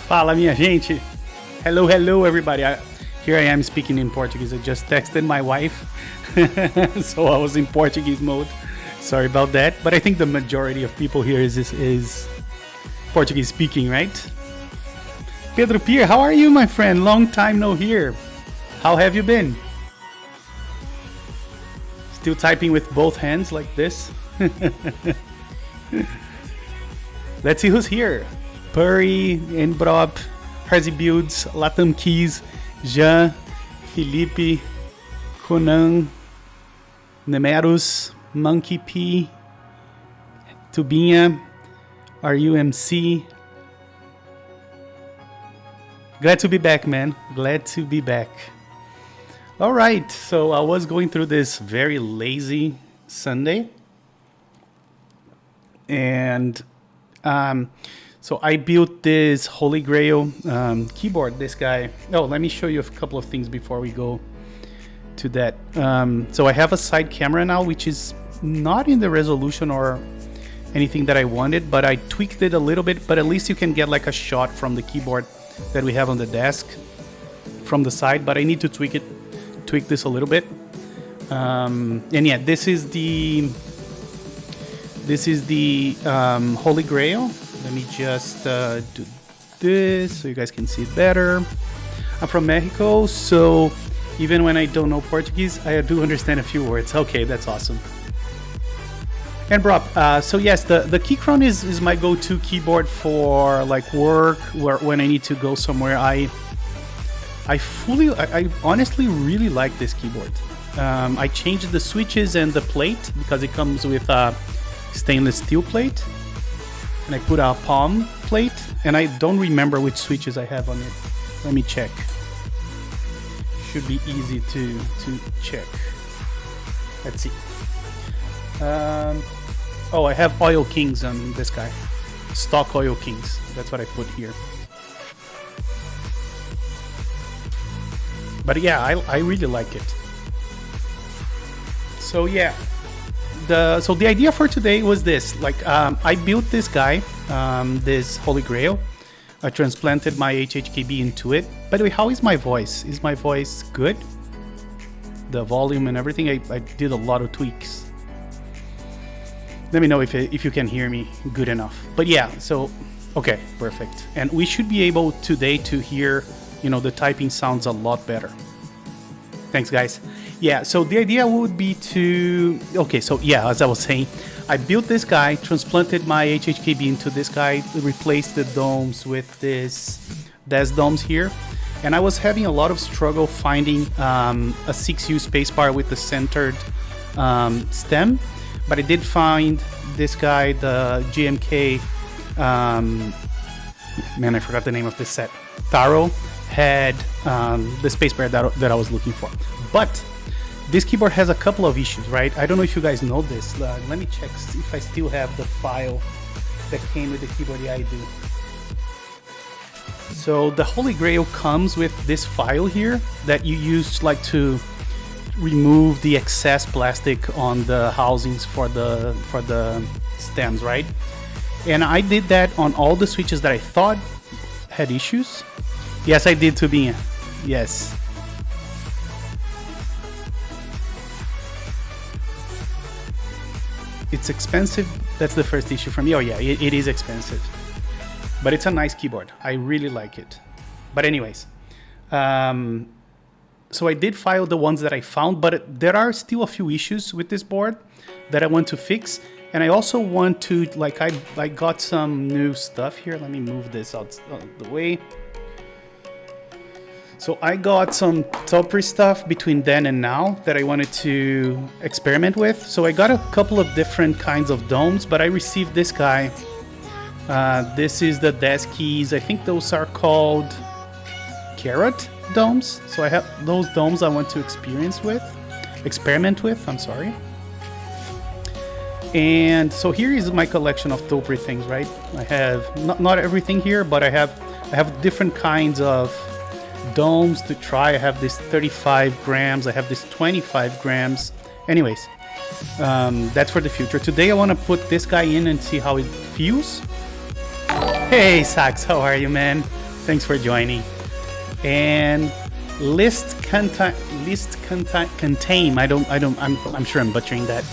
Fala, minha gente. Hello, hello, everybody. Here I am speaking in Portuguese. I just texted my wife, so I was in Portuguese mode. Sorry about that, but I think the majority of people here is Portuguese speaking, right? Pedro Pier, how are you, my friend? Long time no hear. How have you been? Still typing with both hands like this? Let's see who's here. Puri, Enbrop, Harzi Builds, Latam Keys, Jean, Felipe, Conan, Nemeros, Monkey P, Tubinha, RUMC. Glad to be back, man. Glad to be back. All right, so I was going through this very lazy Sunday, and so I built this Holy Grail keyboard. This guy. Oh, let me show you a couple of things before we go to that. So I have a side camera now, which is not in the resolution or anything that I wanted, but I tweaked it a little bit. But at least you can get like a shot from the keyboard that we have on the desk from the side. But I need to tweak this a little bit. And yeah, this is the Holy Grail. Let me just do this so you guys can see it better. I'm from Mexico, so even when I don't know Portuguese, I do understand a few words. Okay, that's awesome. And bro, so yes, the Keychron is my go-to keyboard for like work, when I need to go somewhere. I honestly really like this keyboard. I changed the switches and the plate because it comes with a stainless steel plate. And I put a palm plate, and I don't remember which switches I have on it. Let me check. Should be easy to check. Let's see. Oh, I have Oil Kings on this guy. Stock Oil Kings. That's what I put here. But yeah, I really like it. So yeah. So the idea for today was this. Like, I built this guy, this Holy Grail. I transplanted my HHKB into it. By the way, how is my voice? Is my voice good? The volume and everything? I did a lot of tweaks. Let me know if you can hear me good enough. But yeah, so, okay, perfect. And we should be able today to hear, the typing sounds a lot better. Thanks, guys. Yeah, so the idea would be to... Okay, so yeah, as I was saying, I built this guy, transplanted my HHKB into this guy, replaced the domes with these domes here. And I was having a lot of struggle finding a 6U spacebar with the centered stem. But I did find this guy, the GMK... man, I forgot the name of this set. Taro had the spacebar that I was looking for. But this keyboard has a couple of issues, right? I don't know if you guys know this. Let me check, see if I still have the file that came with the keyboard. Yeah, I do. So the Holy Grail comes with this file here that you use like to remove the excess plastic on the housings for the stems, right? And I did that on all the switches that I thought had issues. Yes, I did, Tubinha. Yes. It's expensive. That's the first issue for me. Oh yeah, it is expensive, but it's a nice keyboard. I really like it. But anyways, so I did file the ones that I found, but there are still a few issues with this board that I want to fix. And I also want to, like, I got some new stuff here. Let me move this out the way. So I got some top stuff between then and now that I wanted to experiment with. So I got a couple of different kinds of domes, but I received this guy. This is the desk keys. I think those are called carrot domes. So I have those domes I want to experiment with, I'm sorry. And so here is my collection of Topri things, right? I have not everything here, but I have different kinds of domes to try. I have this 35 grams. I have this 25 grams. Anyways, that's for the future. Today I want to put this guy in and see how it feels. Hey Sax, how are you, man? Thanks for joining. And contain. I'm sure I'm butchering that.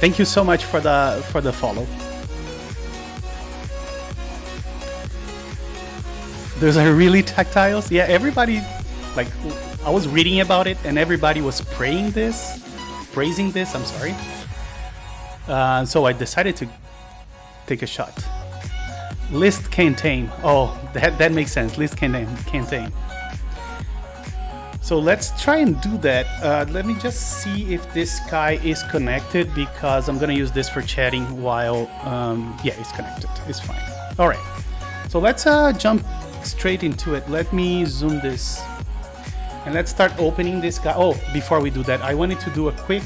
Thank you so much for the follow. Those are really tactiles. Yeah, everybody, like, I was reading about it and everybody was praising this. I'm sorry. So I decided to take a shot. List contain. Oh, that makes sense. List contain. So let's try and do that. Let me just see if this guy is connected, because I'm gonna use this for chatting while, yeah, it's connected. It's fine. All right. So let's jump straight into it. Let me zoom this and let's start opening this guy. Oh, before we do that, I wanted to do a quick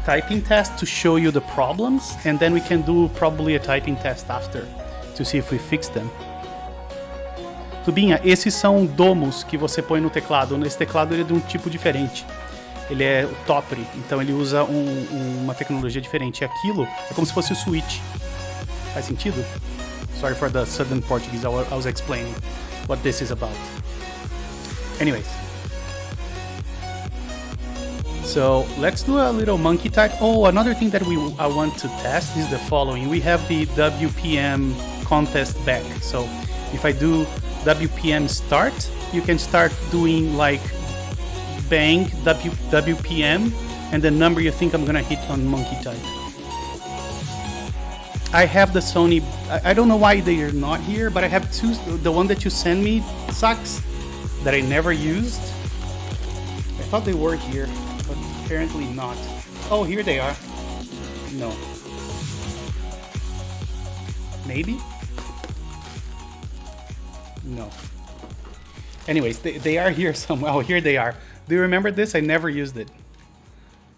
typing test to show you the problems, and then we can do probably a typing test after to see if we fix them. Tubinha, esses são domos que você põe no teclado. Esse teclado ele é de um tipo diferente. Ele é o Topri, então ele usa uma tecnologia diferente. E aquilo é como se fosse o switch. Faz sentido? Sorry for the sudden Portuguese. I was explaining what this is about. Anyways. So let's do a little monkey type. Oh, another thing that I want to test is the following. We have the WPM contest back. So if I do WPM start, you can start doing like bang WPM and the number you think I'm gonna hit on monkey type. I have the Sony. I don't know why they are not here, but I have two. The one that you sent me sucks that I never used. I thought they were here, but apparently not. Oh, here they are. No. Maybe? No. Anyways, they are here somewhere. Oh, here they are. Do you remember this? I never used it.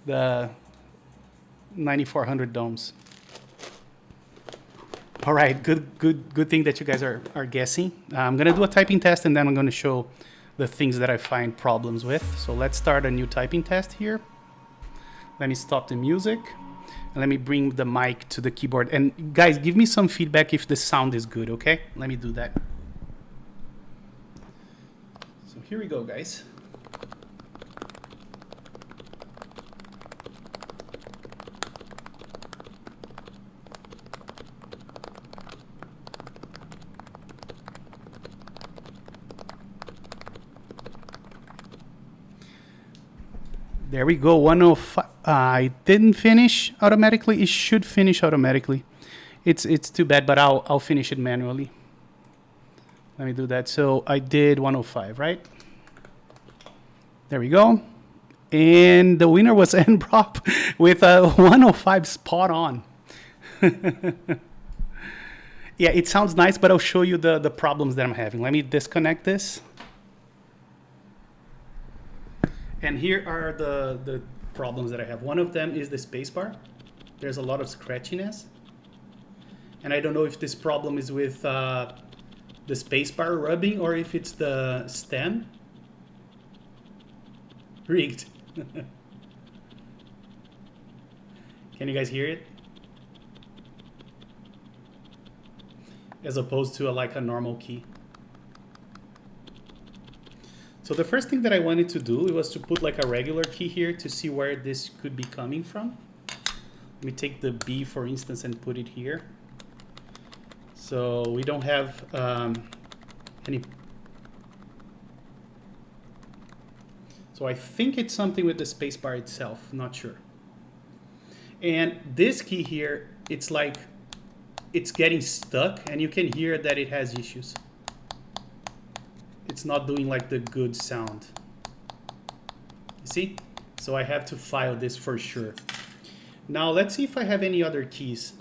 The 9400 domes. All right, good thing that you guys are guessing. I'm gonna do a typing test and then I'm gonna show the things that I find problems with. So let's start a new typing test here. Let me stop the music and let me bring the mic to the keyboard. And guys, give me some feedback if the sound is good, okay? Let me do that. So here we go, guys. There we go, 105. I didn't finish automatically. It should finish automatically. It's too bad, but I'll finish it manually. Let me do that. So I did 105, right? There we go. And the winner was Nprop with a 105 spot on. Yeah, it sounds nice, but I'll show you the problems that I'm having. Let me disconnect this. And here are the problems that I have. One of them is the spacebar. There's a lot of scratchiness. And I don't know if this problem is with the spacebar rubbing or if it's the stem. Rigged. Can you guys hear it? As opposed to like a normal key. So the first thing that I wanted to do was to put like a regular key here to see where this could be coming from. Let me take the B, for instance, and put it here. So we don't have any. So I think it's something with the spacebar itself, not sure. And this key here, it's like, it's getting stuck and you can hear that it has issues. It's not doing like the good sound. You see? So I have to file this for sure. Now let's see if I have any other keys.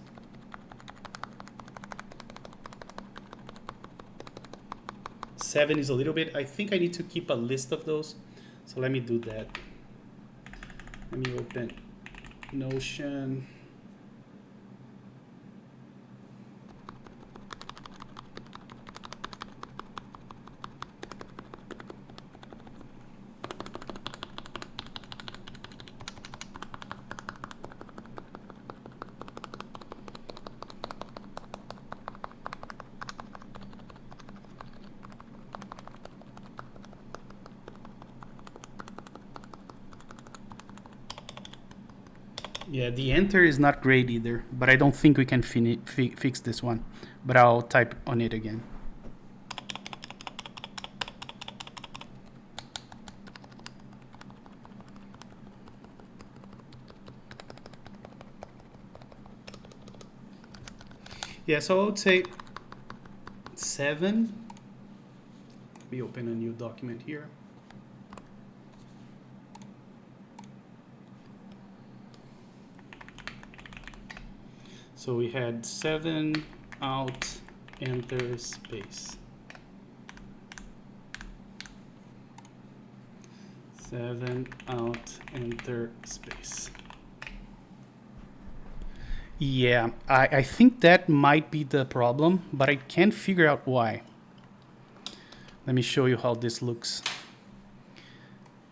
Seven is a little bit, I think I need to keep a list of those. So let me do that. Let me open Notion. Yeah, the enter is not great either, but I don't think we can fix this one. But I'll type on it again. Yeah, so I would say 7. Let me open a new document here. So we had 7 out, enter, space. 7 out, enter, space. Yeah, I think that might be the problem, but I can't figure out why. Let me show you how this looks.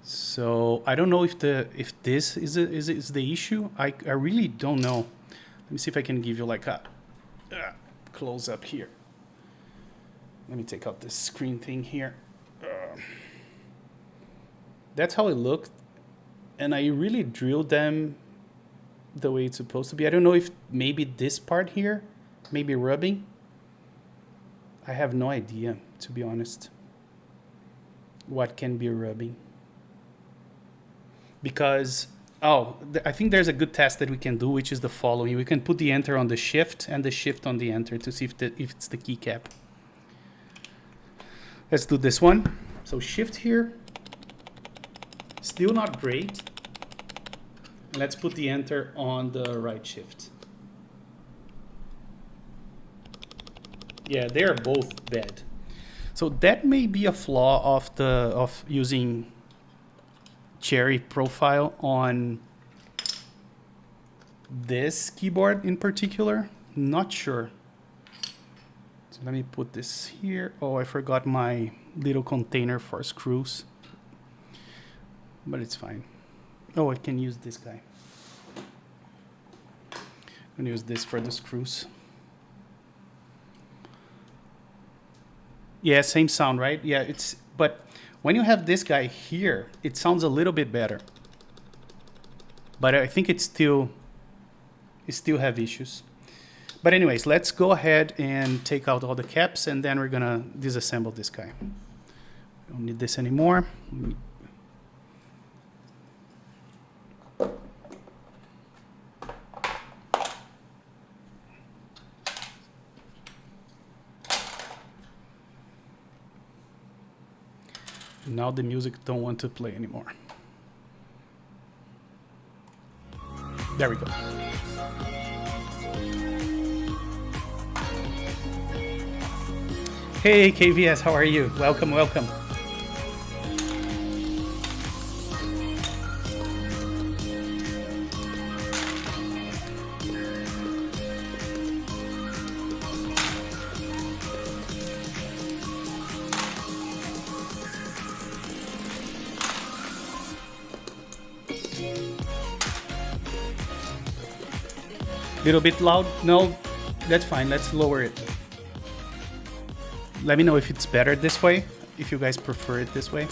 So I don't know if this is the issue. I really don't know. Let me see if I can give you like a close up here. Let me take out this screen thing here. That's how it looked, and I really drilled them the way it's supposed to be. I don't know if maybe this part here may be rubbing. I have no idea, to be honest, what can be rubbing. Because, I think there's a good test that we can do, which is the following. We can put the enter on the shift and the shift on the enter to see if it's the keycap. Let's do this one. So shift here, still not great. Let's put the enter on the right shift. Yeah, they're both bad. So that may be a flaw of using cherry profile on this keyboard in particular. Not sure. So let me put this here. Oh, I forgot my little container for screws, but it's fine. Oh, I can use this guy. I'm gonna use this for the screws. Yeah, same sound, right? Yeah, but when you have this guy here, it sounds a little bit better. But I think it still have issues. But anyways, let's go ahead and take out all the caps, and then we're gonna disassemble this guy. Don't need this anymore. Now the music don't want to play anymore. There we go. Hey KVS, how are you? Welcome, welcome. Little bit loud? No, that's fine. Let's lower it. Let me know if it's better this way, if you guys prefer it this way.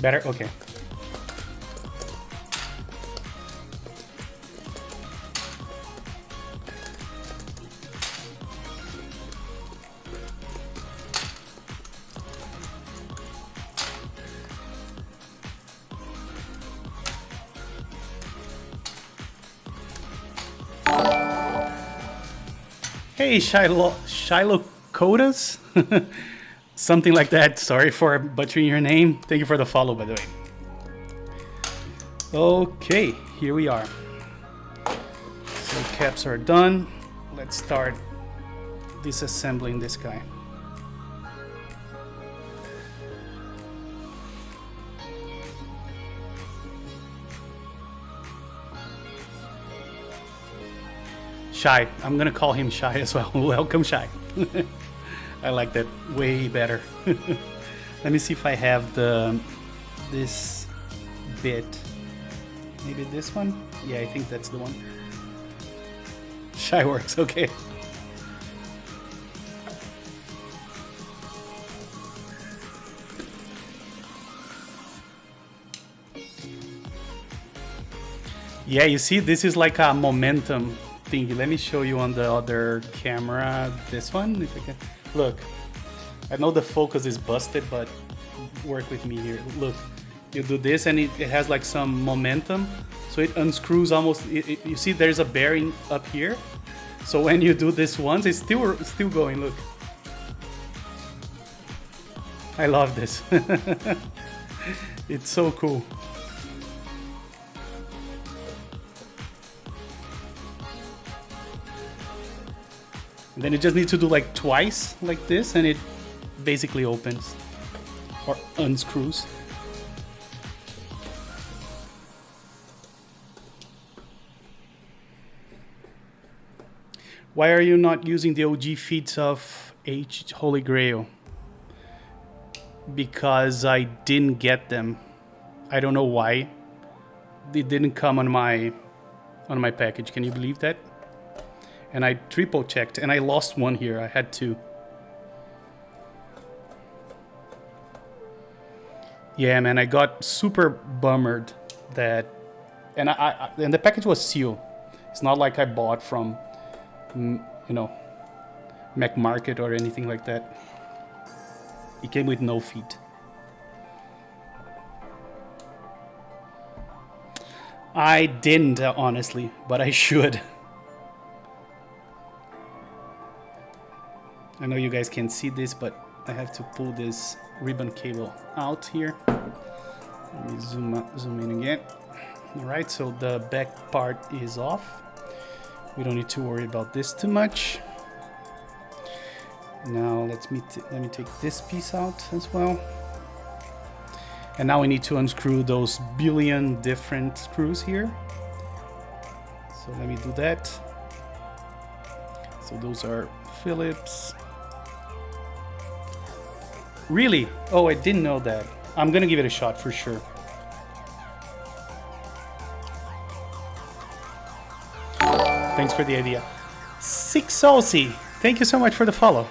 Better? Okay. Hey, Shiloh Kodas? Something like that. Sorry for butchering your name. Thank you for the follow, by the way. Okay, here we are. So caps are done. Let's start disassembling this guy. Shy. I'm gonna call him Shy as well. Welcome, Shy. I like that way better. Let me see if I have this bit. Maybe this one? Yeah, I think that's the one. Shy works, okay. Yeah, you see, this is like a momentum thingy. Let me show you on the other camera. This one, if I can. Look, I know the focus is busted, but work with me here. Look, you do this and it has like some momentum. So it unscrews almost, you see there's a bearing up here. So when you do this once, it's still going, look. I love this. It's so cool. And then you just need to do like twice like this and it basically opens or unscrews. Why are you not using the OG feeds of Holy Grail? Because I didn't get them. I don't know why. They didn't come on my package. Can you believe that? And I triple checked and I lost one here. I had two. Yeah, man, I got super bummered that, and and the package was sealed. It's not like I bought from, you know, Mac Market or anything like that. It came with no feed. I didn't, honestly, but I should. I know you guys can't see this, but I have to pull this ribbon cable out here. Let me zoom in again. All right, so the back part is off. We don't need to worry about this too much. Now let me take this piece out as well. And now we need to unscrew those billion different screws here. So let me do that. So those are Phillips. Really? Oh, I didn't know that. I'm gonna give it a shot for sure. Thanks for the idea. Six Saucy, thank you so much for the follow.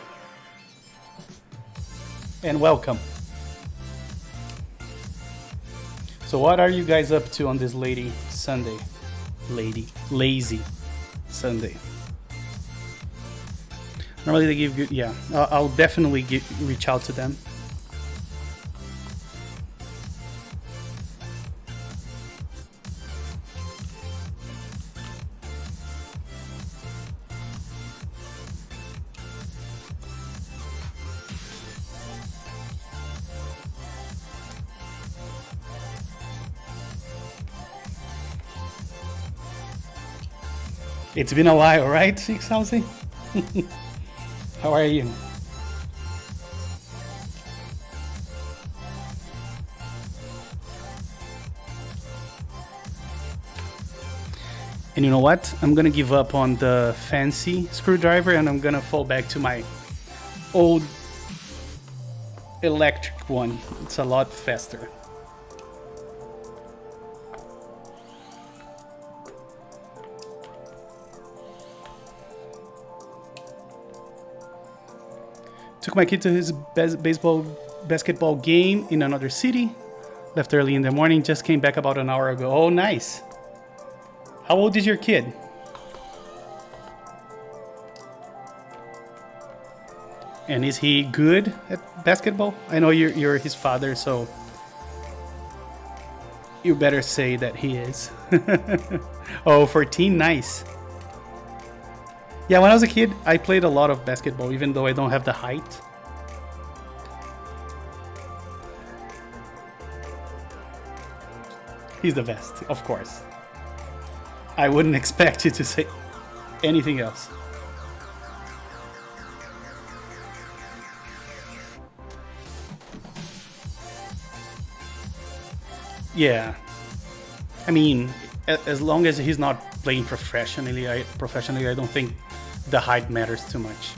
And welcome. So what are you guys up to on this lazy Sunday? Normally they give you, yeah, I'll definitely reach out to them. It's been a while, right, Six Saucy? How are you? And you know what? I'm gonna give up on the fancy screwdriver and I'm gonna fall back to my old electric one. It's a lot faster. Took my kid to his basketball game in another city. Left early in the morning, just came back about an hour ago. Oh, nice. How old is your kid? And is he good at basketball? I know you're his father, so you better say that he is. Oh, 14, nice. Yeah, when I was a kid, I played a lot of basketball, even though I don't have the height. He's the best, of course. I wouldn't expect you to say anything else. Yeah. I mean, as long as he's not playing professionally, I don't think the height matters too much.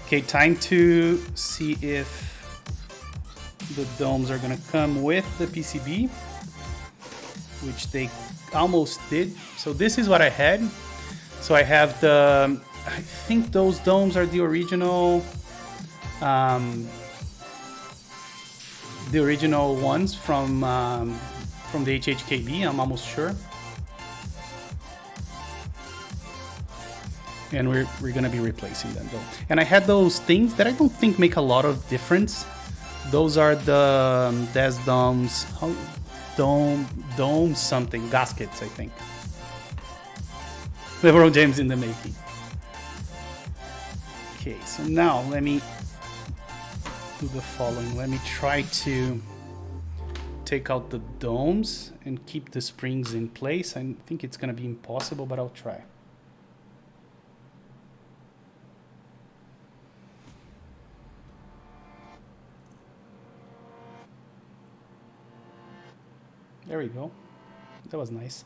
Okay, time to see if the domes are gonna come with the PCB, which they almost did. So this is what I had. So I have I think those domes are the original ones from the HHKB, I'm almost sure. and we're gonna be replacing them though. And I had those things that I don't think make a lot of difference. Those are the des domes, dome something gaskets, I think. LeBron James in the making. Okay, so now let me do the following. Let me try to take out the domes and keep the springs in place. I think it's gonna be impossible, but I'll try. There we go. That was nice.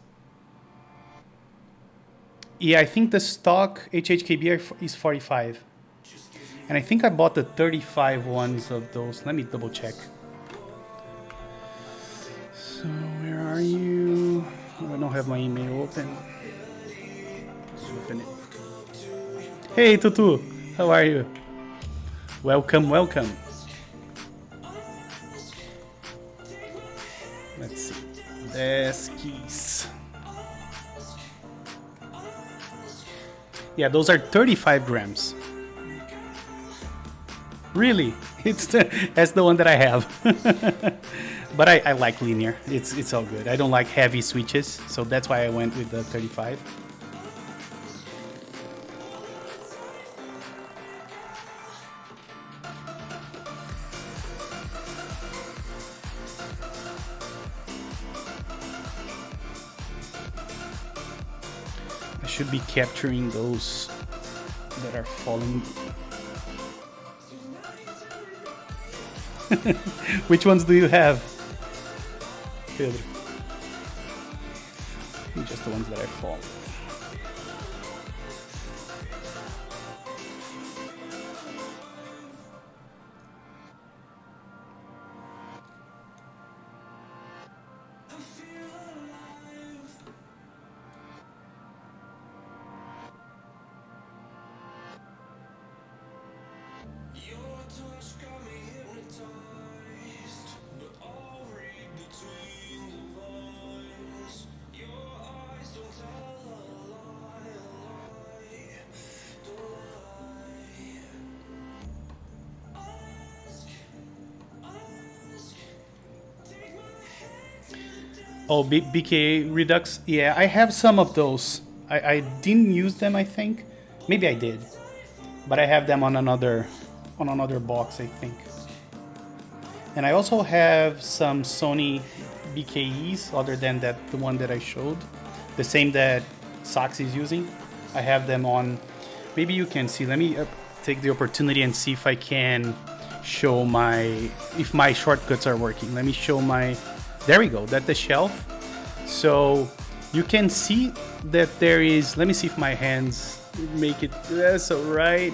Yeah, I think the stock HHKB is 45. And I think I bought the 35 ones of those. Let me double check. So where are you? Oh, I don't have my email open. Open it. Hey Tutu, how are you? Welcome, welcome. Let's see. There's keys. Yeah, those are 35 grams. Really? That's the one that I have. But I like linear. It's all good. I don't like heavy switches, so that's why I went with the 35. I should be capturing those that are falling. Which ones do you have, Pedro? Just the ones that I fall. Oh, BK Redux. Yeah, I have some of those. I didn't use them, I think. Maybe I did. But I have them on another box, I think. And I also have some Sony BKEs, other than the one that I showed. The same that Sox is using. I have them on. Maybe you can see. Let me take the opportunity and see if I can show if my shortcuts are working. Let me show my. There we go. That's the shelf. So you can see that there is. Let me see if my hands make it. So right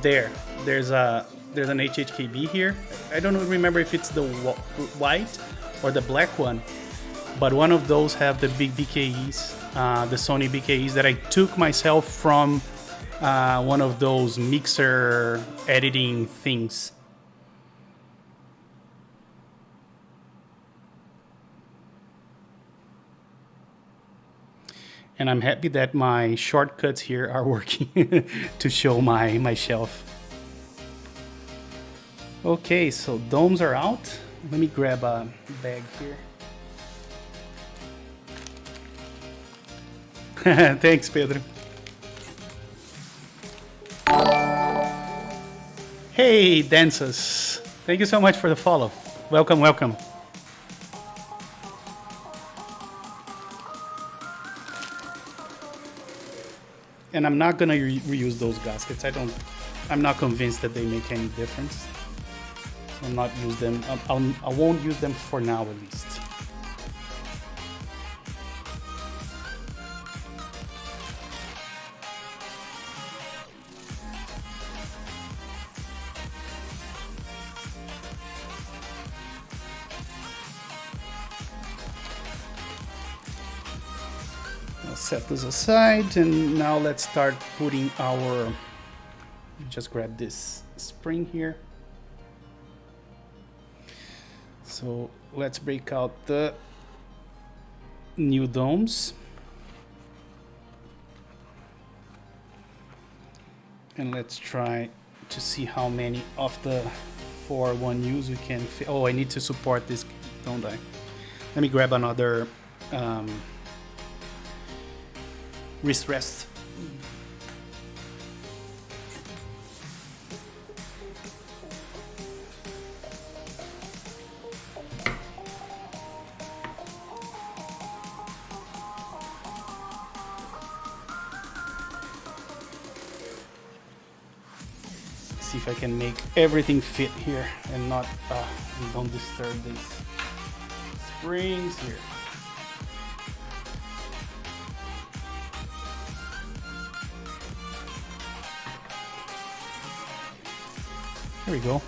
there, there's an HHKB here. I don't remember if it's the white or the black one, but one of those have the big BKEs, the Sony BKEs that I took myself from one of those mixer editing things. And I'm happy that my shortcuts here are working to show my shelf. Okay, so domes are out. Let me grab a bag here. Thanks, Pedro. Hey, Dances. Thank you so much for the follow. Welcome, welcome. And I'm not gonna reuse those gaskets. I'm not convinced that they make any difference. So I'll not use them. I won't use them for now, at least. Set this aside, and now let's start putting our. Just grab this spring here. So let's break out the new domes. And let's try to see how many of the 4-1Us we can fit. Oh, I need to support this, don't I? Let me grab another wrist rest. See if I can make everything fit here and not and don't disturb these springs here. There we go.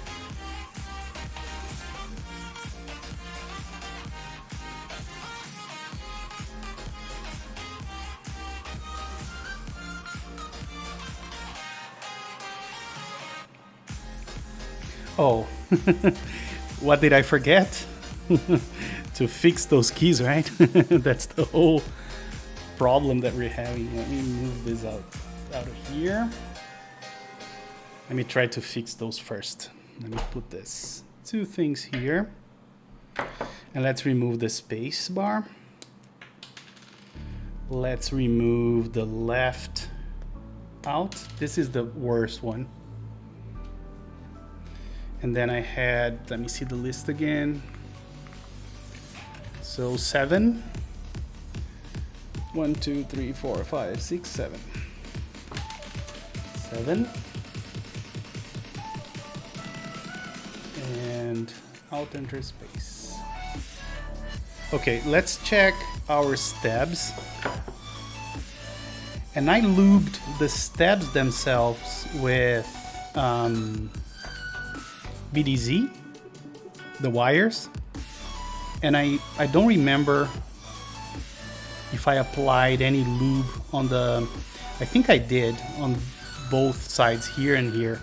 Oh, what did I forget? To fix those keys, right? That's the whole problem that we're having. Let me move this out of here. Let me try to fix those first. Let me put this 2 things here. And let's remove the space bar. Let's remove the left out. This is the worst one. And then I had, let me see the list again. So 7. 1, 2, 3, 4, 5, 6, 7. 7. And out enter space. Okay, let's check our stabs. And I lubed the stabs themselves with BDZ, the wires, and I don't remember if I applied any lube on the, I think I did on both sides here and here.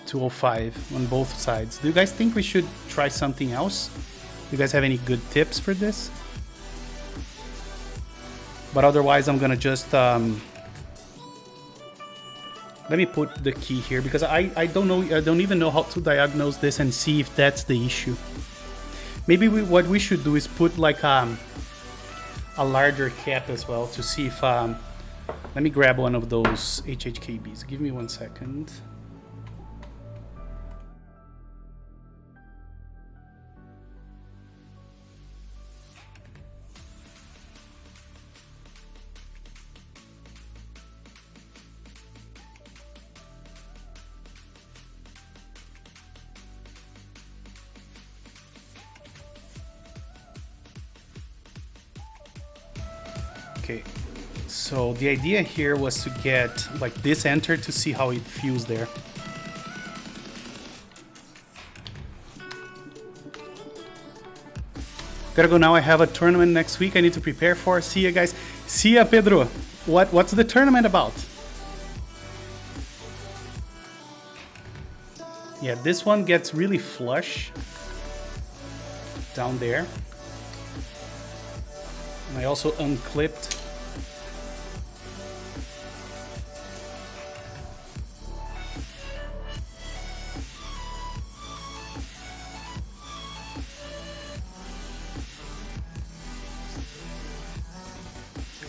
205 on both sides. Do you guys think we should try something else? Do you guys have any good tips for this? But otherwise I'm gonna just let me put the key here because I don't know, I don't even know how to diagnose this and see if that's the issue. Maybe what we should do is put like a larger cap as well to see if let me grab one of those HHKBs. Give me 1 second. Okay, so the idea here was to get like this enter to see how it feels there. Gotta go now. I have a tournament next week I need to prepare for. See ya, guys. See ya, Pedro. What's the tournament about? Yeah, this one gets really flush down there. And I also unclipped.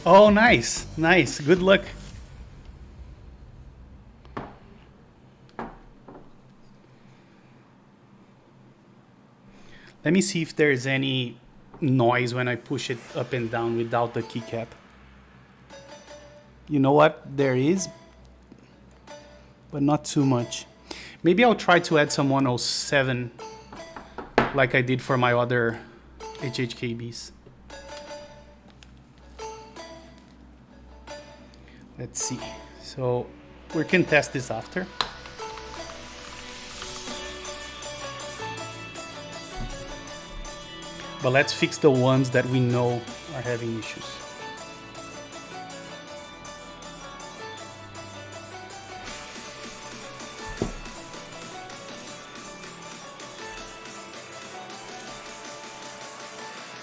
Oh, nice, nice. Good luck. Let me see if there's any noise when I push it up and down without the keycap. You know what? There is, but not too much. Maybe I'll try to add some 107 like I did for my other HHKBs. Let's see. So we can test this after. But let's fix the ones that we know are having issues.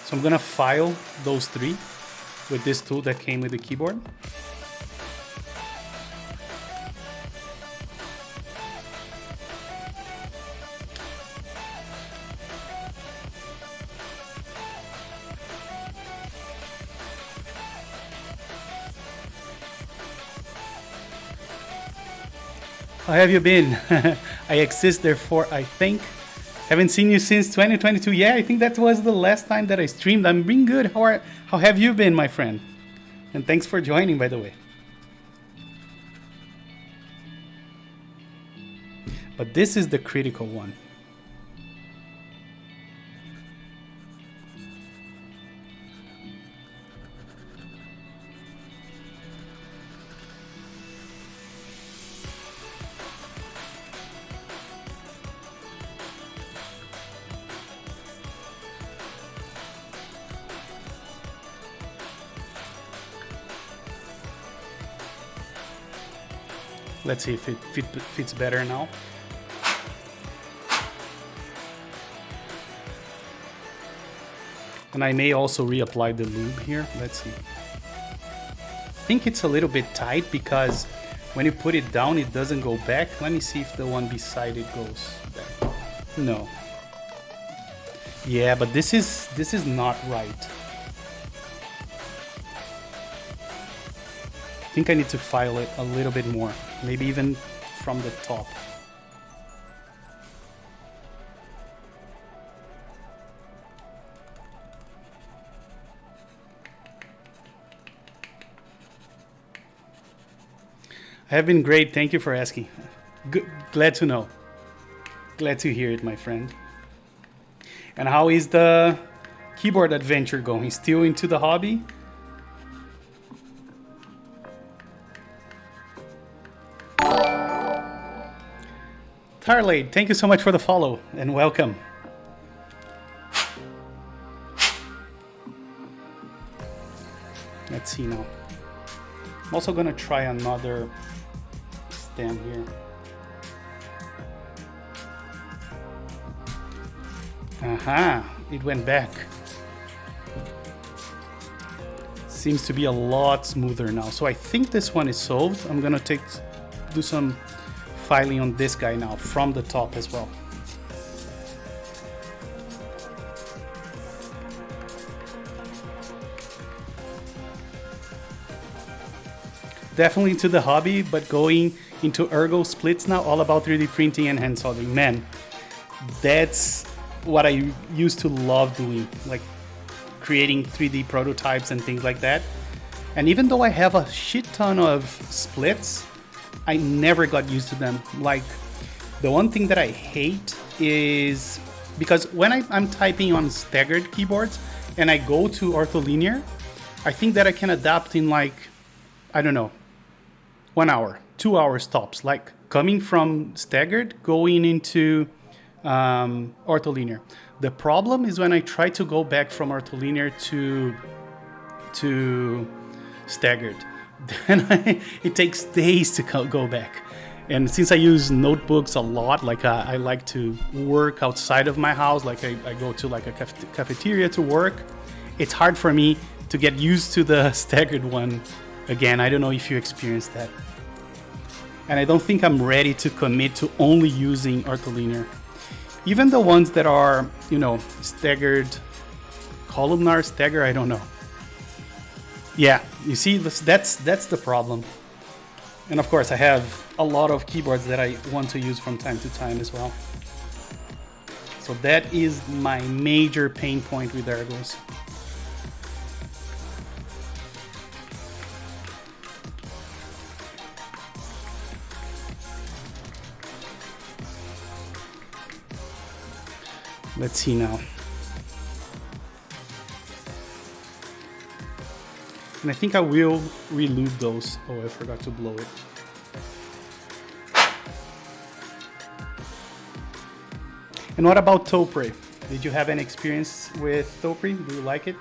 So I'm gonna file those 3 with this tool that came with the keyboard. How have you been? I exist, therefore I think. Haven't seen you since 2022. Yeah, I think that was the last time that I streamed. I'm being good. How have you been, my friend? And thanks for joining, by the way. But this is the critical one. Let's see if it fits better now. And I may also reapply the lube here. Let's see. I think it's a little bit tight because when you put it down, it doesn't go back. Let me see if the one beside it goes back. No. Yeah, but this is not right. I think I need to file it a little bit more. Maybe even from the top. I have been great. Thank you for asking. Glad to know. Glad to hear it, my friend. And how is the keyboard adventure going? Still into the hobby? Tarlade, thank you so much for the follow and welcome. Let's see now. I'm also gonna try another stand here. Aha, it went back. Seems to be a lot smoother now. So I think this one is solved. I'm gonna do some filing on this guy now from the top as well. Definitely into the hobby, but going into ergo splits now, all about 3D printing and hand soldering. Man, that's what I used to love doing, like creating 3D prototypes and things like that. And even though I have a shit ton of splits, I never got used to them. Like, the one thing that I hate is because when I'm typing on staggered keyboards and I go to ortholinear, I think that I can adapt in like, I don't know, 1 hour, 2 hours tops. Like coming from staggered, going into ortholinear. The problem is when I try to go back from ortholinear to staggered. Then it takes days to go back. And since I use notebooks a lot, like I like to work outside of my house, like I go to like a cafeteria to work, it's hard for me to get used to the staggered one again. I don't know if you experienced that. And I don't think I'm ready to commit to only using ortholinear. Even the ones that are, you know, staggered, columnar stagger, I don't know. Yeah, you see, that's the problem. And of course, I have a lot of keyboards that I want to use from time to time as well. So that is my major pain point with ergos. Let's see now. And I think I will re-lube those. Oh, I forgot to blow it. And what about Topre? Did you have any experience with Topre? Do you like it?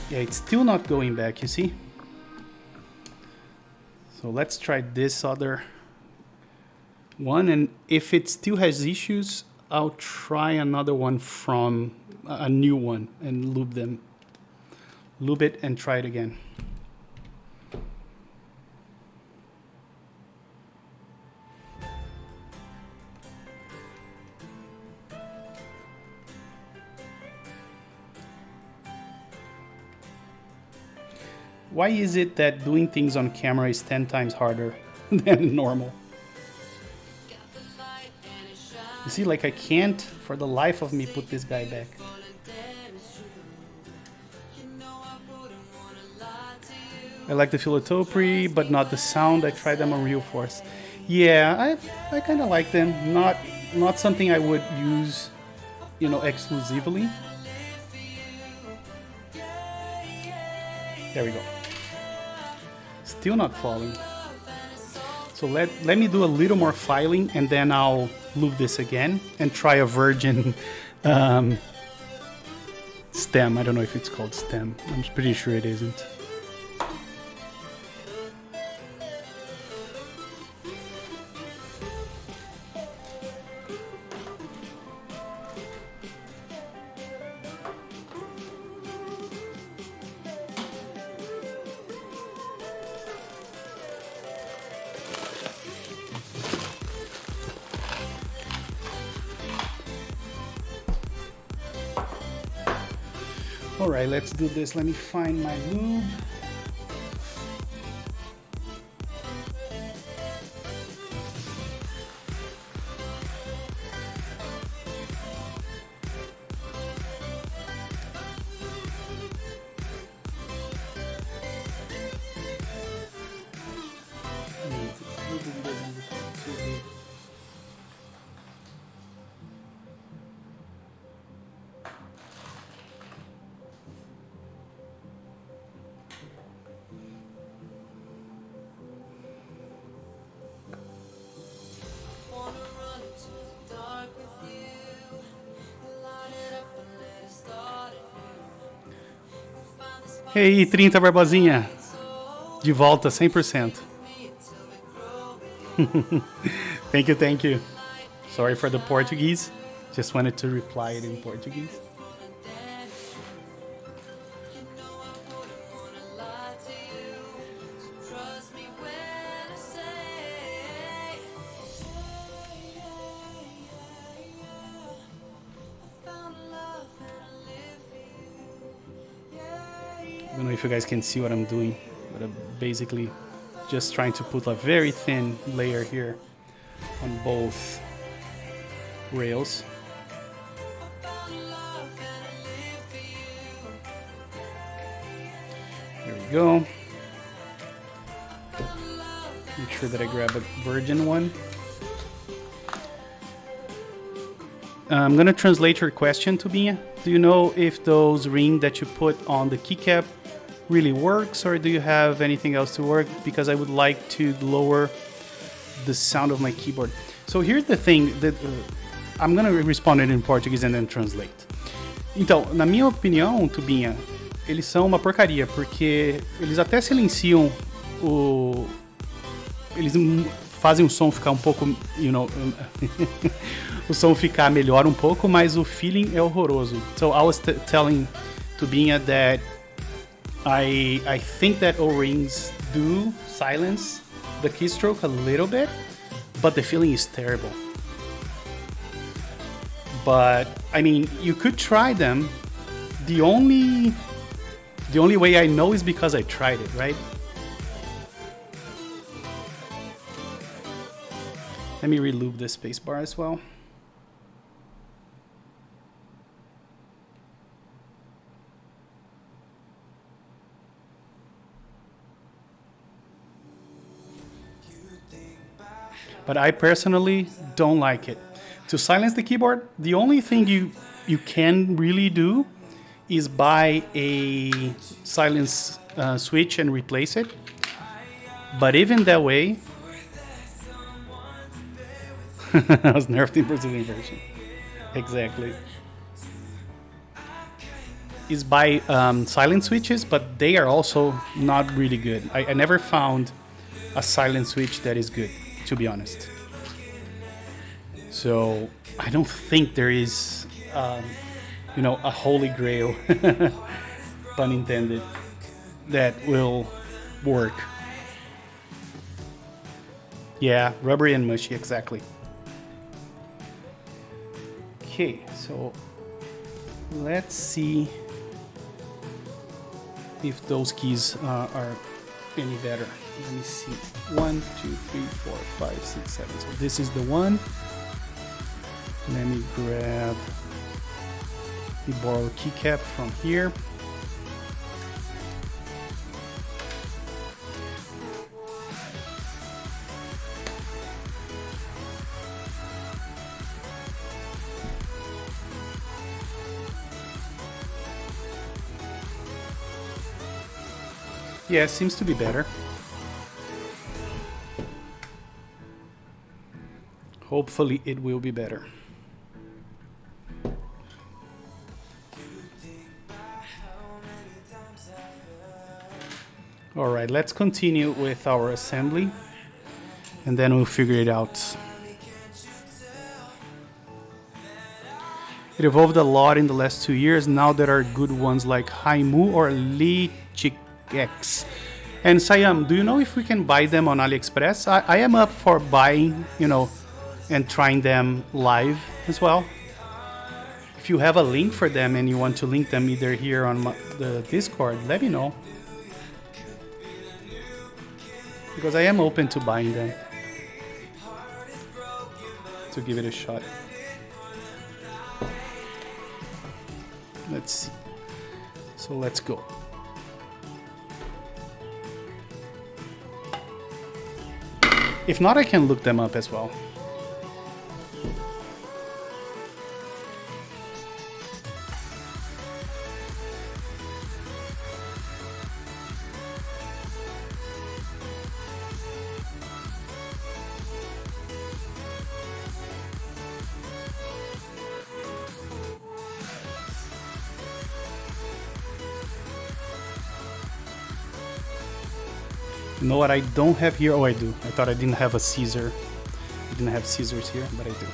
Yeah, it's still not going back, you see? So let's try this other one, and if it still has issues, I'll try another one from a new one and lube them. Lube it and try it again. Why is it that doing things on camera is 10 times harder than normal? You see, like I can't for the life of me put this guy back. I like the Philotopry, but not the sound. I tried them on Real Force. Yeah, I kind of like them. Not something I would use, you know, exclusively. There we go. Still not falling. So let me do a little more filing, and then I'll loop this again and try a virgin stem. I don't know if it's called stem. I'm pretty sure it isn't. Alright, let's do this. Let me find my lube. Hey, 30 Barbosinha. De volta, 100%. Thank you. Sorry for the Portuguese. Just wanted to reply it in Portuguese. I don't know if you guys can see what I'm doing, but I'm basically just trying to put a very thin layer here on both rails. There we go. Make sure that I grab a virgin one. I'm gonna translate your question to me. Do you know if those rings that you put on the keycap really works, or do you have anything else to work? Because I would like to lower the sound of my keyboard. So here's the thing that I'm gonna respond it in Portuguese and then translate. Então, na minha opinião, Tubinha, eles são uma porcaria, porque eles até silenciam o... Eles fazem o som ficar um pouco, you know, o som ficar melhor um pouco, mas o feeling é horroroso. So I was telling Tubinha that I think that O-rings do silence the keystroke a little bit, but the feeling is terrible. But I mean, you could try them. The only way I know is because I tried it, right? Let me relube this spacebar as well. But I personally don't like it. To silence the keyboard, the only thing you can really do is buy a silence switch and replace it. But even that way, I was nerfed in Brazilian version. Exactly. Is buy silent switches, but they are also not really good. I never found a silent switch that is good, to be honest. So I don't think there is, you know, a holy grail, pun intended, that will work. Yeah, rubbery and mushy, exactly. Okay, so let's see if those keys are any better. Let me see. 1, 2, 3, 4, 5, 6, 7. So this is the one. Let me grab the borrowed keycap from here. Yeah, it seems to be better. Hopefully it will be better. All right, let's continue with our assembly and then we'll figure it out. It evolved a lot in the last 2 years. Now there are good ones like Haimu or Lichix. And Sayam, do you know if we can buy them on AliExpress? I am up for buying, you know, and trying them live as well. If you have a link for them and you want to link them either here on the Discord, let me know. Because I am open to buying them. To give it a shot. Let's see. So let's go. If not, I can look them up as well. You know what I don't have here? Oh, I do. I thought I didn't have a scissor. I didn't have scissors here, but I do.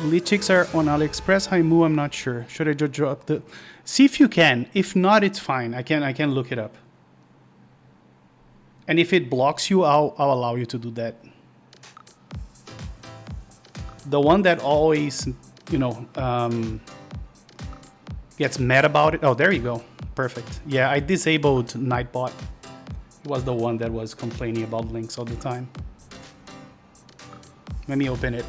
Lichix are on AliExpress. Haimu, I'm not sure. Should I just drop the... See if you can. If not, it's fine. I can look it up. And if it blocks you, I'll allow you to do that. The one that always, you know, gets mad about it. Oh, there you go. Perfect. Yeah, I disabled Nightbot. It was the one that was complaining about links all the time. Let me open it.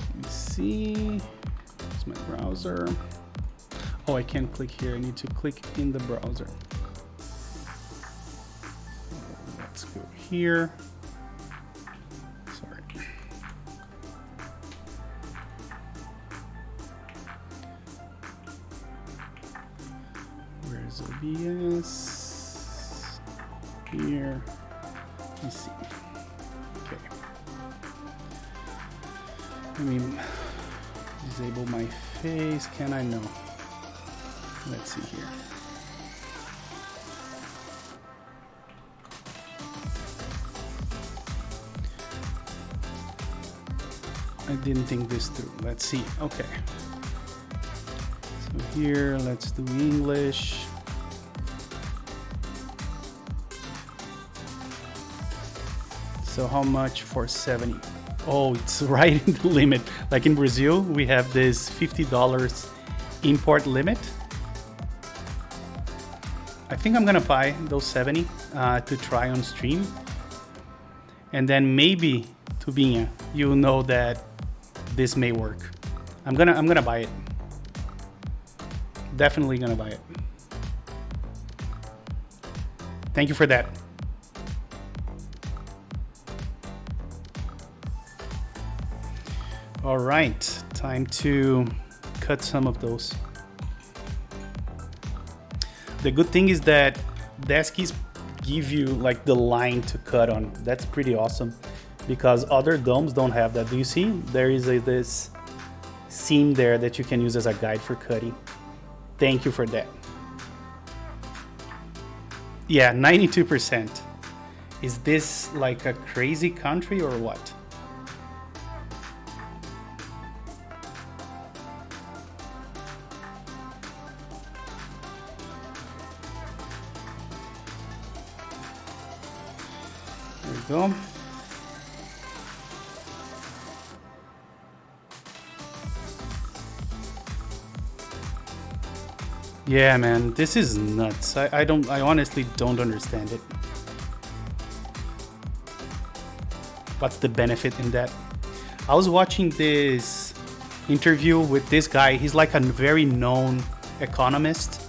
Let me see. My browser. Oh, I can't click here. I need to click in the browser. Let's go here. Sorry. Where's OBS? Here. Let me see. Okay. I mean, disable my face. Can I? No. Let's see here. I didn't think this through. Let's see. Okay. So here, let's do English. So how much for 70? Oh, it's right in the limit. Like in Brazil, we have this $50 import limit. I think I'm gonna buy those 70 to try on stream. And then maybe, Tubinha, you know that this may work. I'm gonna buy it. Definitely gonna buy it. Thank you for that. All right, time to cut some of those. The good thing is that Deskies give you like the line to cut on. That's pretty awesome because other domes don't have that. Do you see? There is this seam there that you can use as a guide for cutting. Thank you for that. Yeah, 92%. Is this like a crazy country or what? go. Yeah, man, this is nuts. I honestly don't understand it. What's the benefit in that? I was watching this interview with this guy. He's like a very known economist,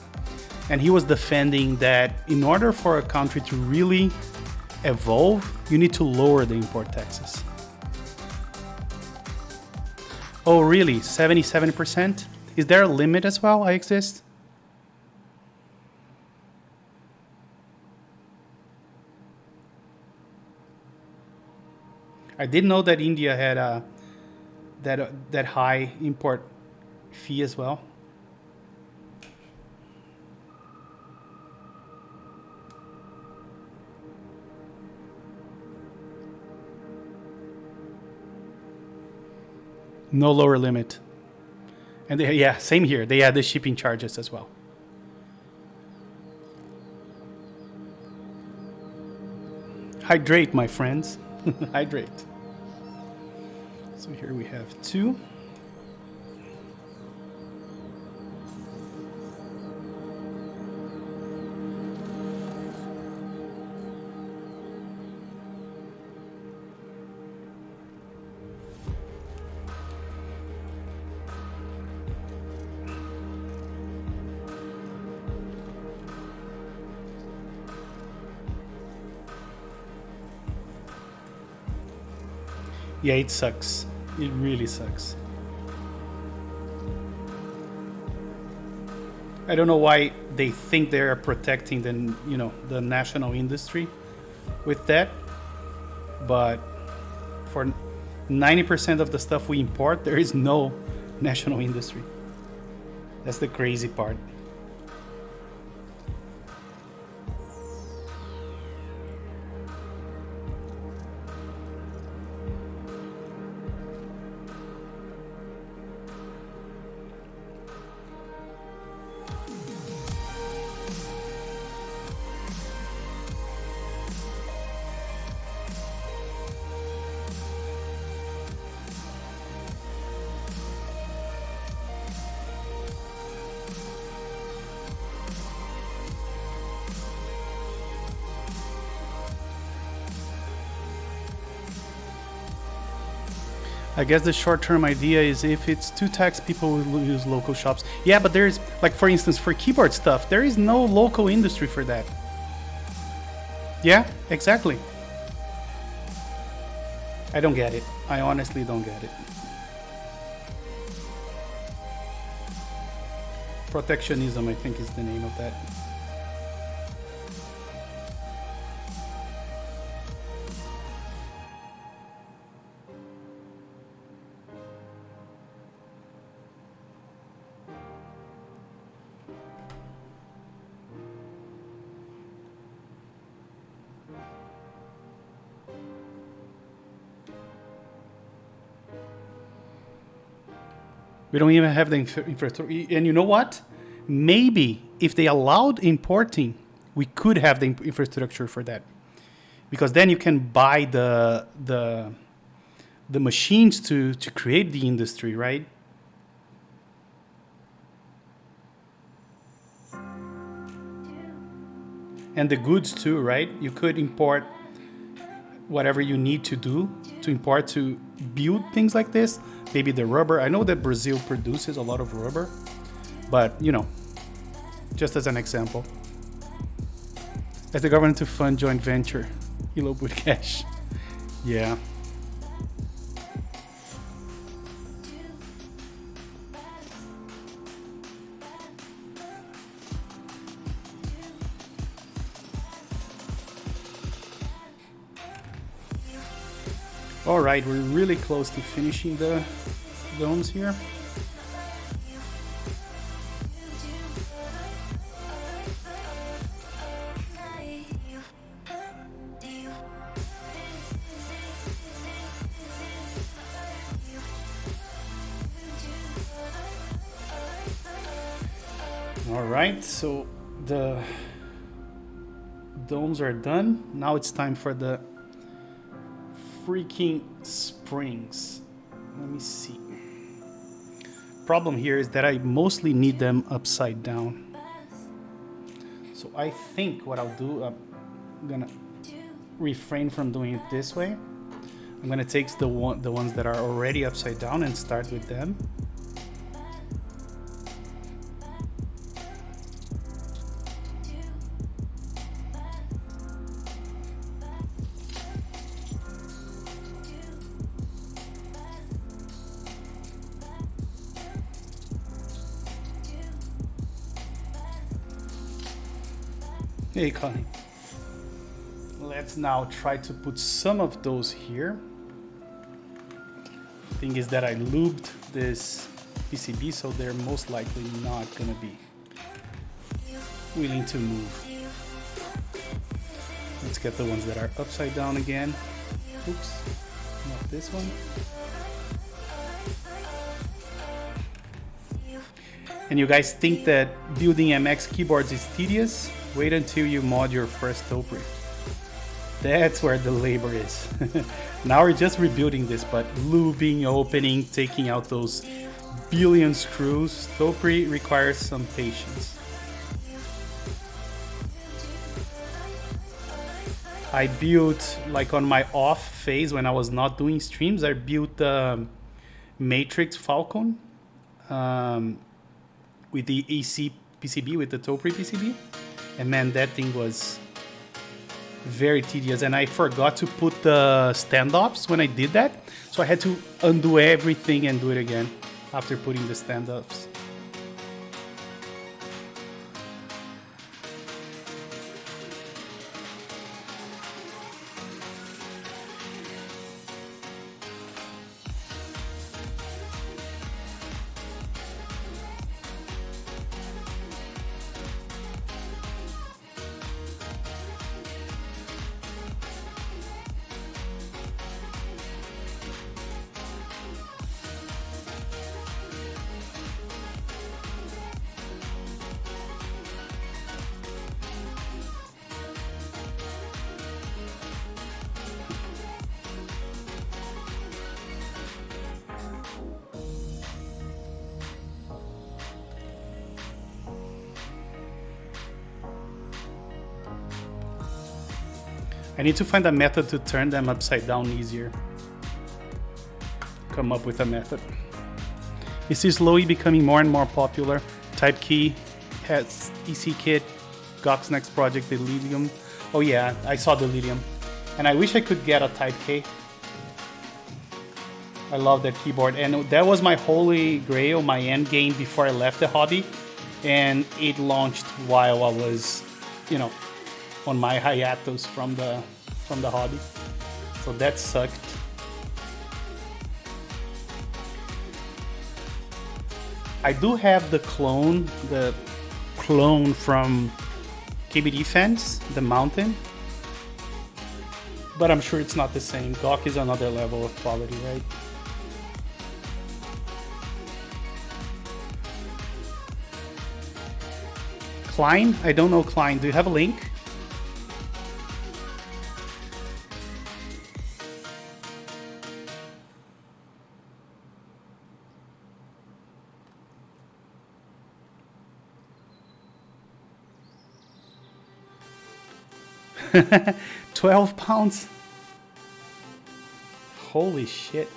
and he was defending that in order for a country to really evolve, you need to lower the import taxes. Oh, really? 77%? Is there a limit as well? I exist? I didn't know that India had that high import fee as well. No lower limit. And yeah, same here. They add the shipping charges as well. Hydrate, my friends. Hydrate. So here we have 2. Yeah, it sucks. It really sucks. I don't know why they think they're protecting the national industry with that, but for 90% of the stuff we import, there is no national industry. That's the crazy part. I guess the short-term idea is if it's too tax, people will use local shops. Yeah, but there's, like, for instance, for keyboard stuff, there is no local industry for that. Yeah, exactly. I don't get it. I honestly don't get it. Protectionism, I think, is the name of that. We don't even have the infrastructure. And you know what? Maybe if they allowed importing, we could have the infrastructure for that. Because then you can buy the machines to create the industry, right? And the goods too, right? You could import whatever you need to do to import to build things like this. Maybe the rubber. I know that Brazil produces a lot of rubber, but just as an example. As the government to fund joint venture, elope with cash. Yeah. All right, we're really close to finishing the domes here. All right, so the domes are done. Now it's time for the freaking springs. Let me see. Problem here is that I mostly need them upside down. So I think what I'll do, I'm gonna refrain from doing it this way. I'm gonna take the ones that are already upside down and start with them. Hey, Connie. Let's now try to put some of those here. Thing is that I lubed this PCB, so they're most likely not gonna be willing to move. Let's get the ones that are upside down again. Oops, not this one. And you guys think that building MX keyboards is tedious? Wait until you mod your first topiary. That's where the labor is. Now we're just rebuilding this, but lubing, opening, taking out those billion screws. Topiary requires some patience. I built, like on my off phase when I was not doing streams, I built the Matrix Falcon with the AC PCB, with the topiary PCB. And man, that thing was very tedious. And I forgot to put the standoffs when I did that. So I had to undo everything and do it again after putting the standoffs. I need to find a method to turn them upside down easier. Come up with a method. This is slowly becoming more and more popular. Type Key has EC Kit, Gok's next project, the Lithium. Oh yeah, I saw the Lithium. And I wish I could get a Type K. I love that keyboard. And that was my holy grail, my end game before I left the hobby. And it launched while I was, you know, on my hiatus from the hobby. So that sucked. I do have the clone from KBD Fence, the Mountain. But I'm sure it's not the same. Gok is another level of quality, right? Klein? I don't know Klein. Do you have a link? £12. Holy shit.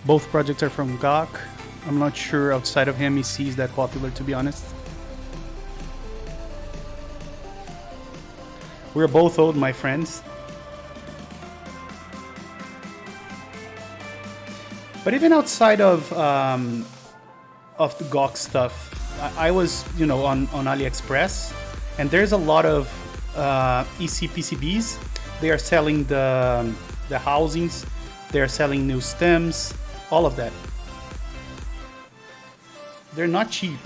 Both projects are from Gok. I'm not sure outside of him he is that popular, to be honest. We're both old, my friends. But even outside of the Gok stuff, I was, you know, on AliExpress, and there's a lot of EC PCBs. They are selling the housings, they are selling new stems, all of that. They're not cheap.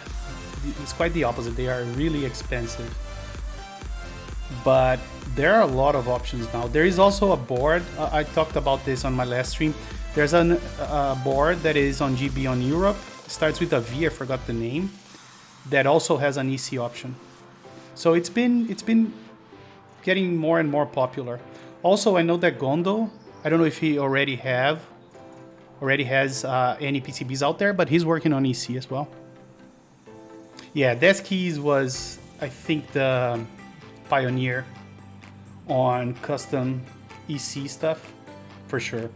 It's quite the opposite. They are really expensive. but there are a lot of options now. There is also a board. I talked about this on my last stream. There's a board that is on GB on Europe. It starts with a V. I forgot the name. That also has an EC option. So it's been getting more and more popular. Also, I know that Gondo, I don't know if he already has any PCBs out there, but he's working on EC as well. Yeah, Deskies was, I think, the pioneer on custom EC stuff, for sure.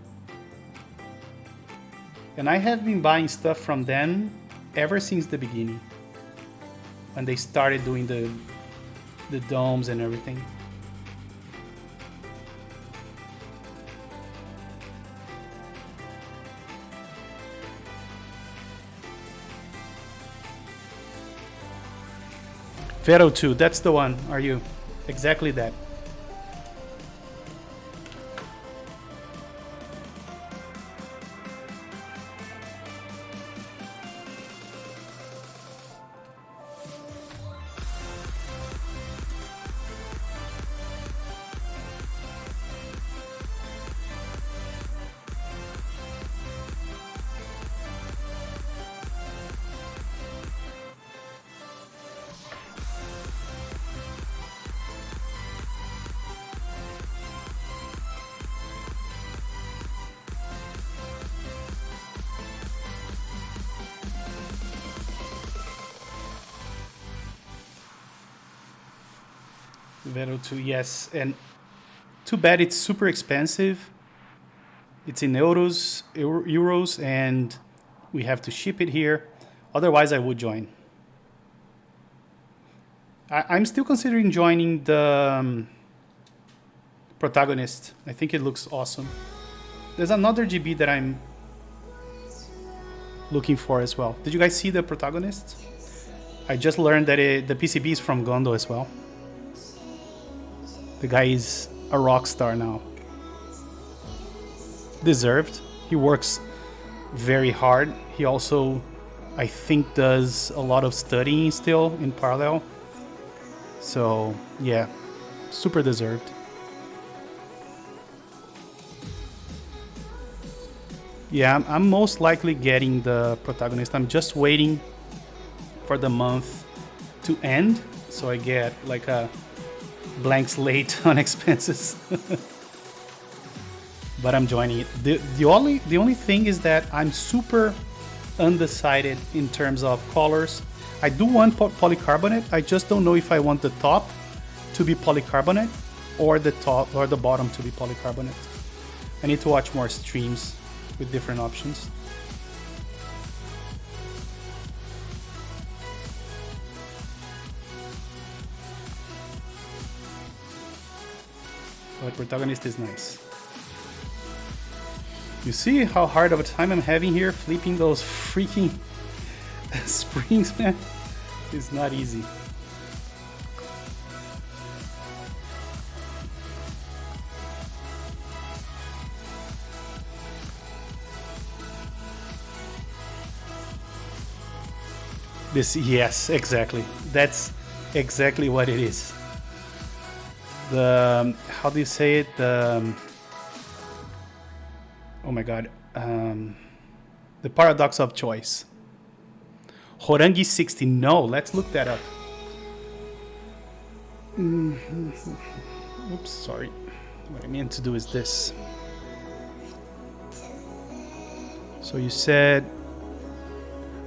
And I have been buying stuff from them ever since the beginning, when they started doing the domes and everything. Vero 2, that's the one, are you? Exactly that. Vero 2, yes, and too bad it's super expensive. It's in euros, and we have to ship it here. Otherwise, I would join. I'm still considering joining the Protagonist. I think it looks awesome. There's another GB that I'm looking for as well. Did you guys see the Protagonist? I just learned that the PCB is from Gondo as well. The guy is a rock star now. Deserved. He works very hard. He also, I think, does a lot of studying still in parallel. So, yeah, super deserved. Yeah, I'm most likely getting the Protagonist. I'm just waiting for the month to end, so I get like a blank slate on expenses. But I'm joining it. The only thing is that I'm super undecided in terms of colors. I do want polycarbonate. I just don't know if I want the top to be polycarbonate or the top or the bottom to be polycarbonate. I need to watch more streams with different options. But Protagonist is nice. You see how hard of a time I'm having here flipping those freaking springs, man? It's not easy. Yes, exactly. That's exactly what it is. How do you say it? Oh my god. The paradox of choice. Horangi 60. No, let's look that up. Oops, sorry. What I meant to do is this. So you said,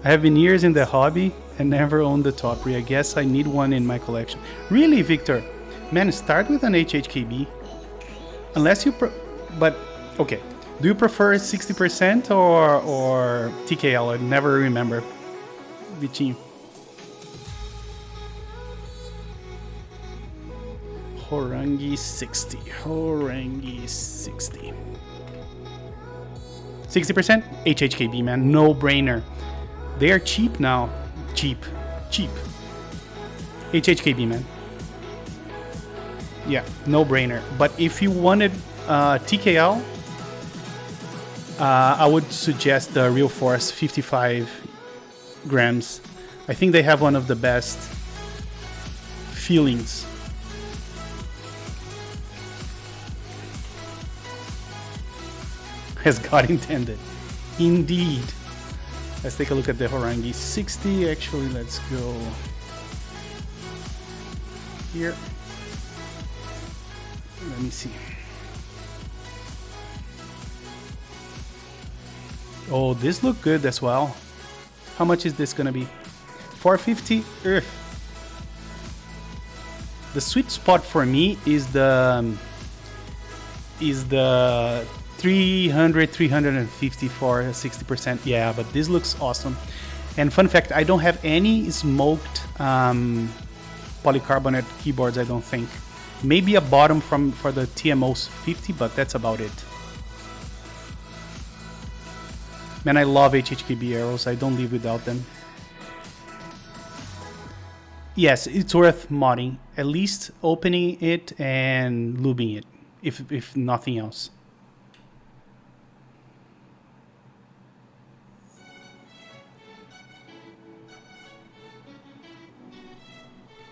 I have been years in the hobby and never owned the Topri. I guess I need one in my collection. Really, Victor? Man, start with an HHKB. Unless you... But, okay. Do you prefer 60% or TKL? I never remember. Vitinho. Horangi 60. Horangi 60. 60%? HHKB, man. No brainer. They are cheap now. Cheap. HHKB, man. Yeah, no brainer. But if you wanted TKL, I would suggest the Real Force 55 grams. I think they have one of the best feelings as God intended. Indeed. Let's take a look at the Harangi 60. Actually, let's go here. Let me see. Oh, this look good as well. How much is this gonna be? 450. Ugh. The sweet spot for me is the 300, 350 for 60%. Yeah, but this looks awesome. And fun fact, I don't have any smoked polycarbonate keyboards, I don't think. Maybe a bottom for the TMO's 50, but that's about it. Man, I love HHKB arrows. I don't live without them. Yes, it's worth modding. At least opening it and lubing it, if nothing else.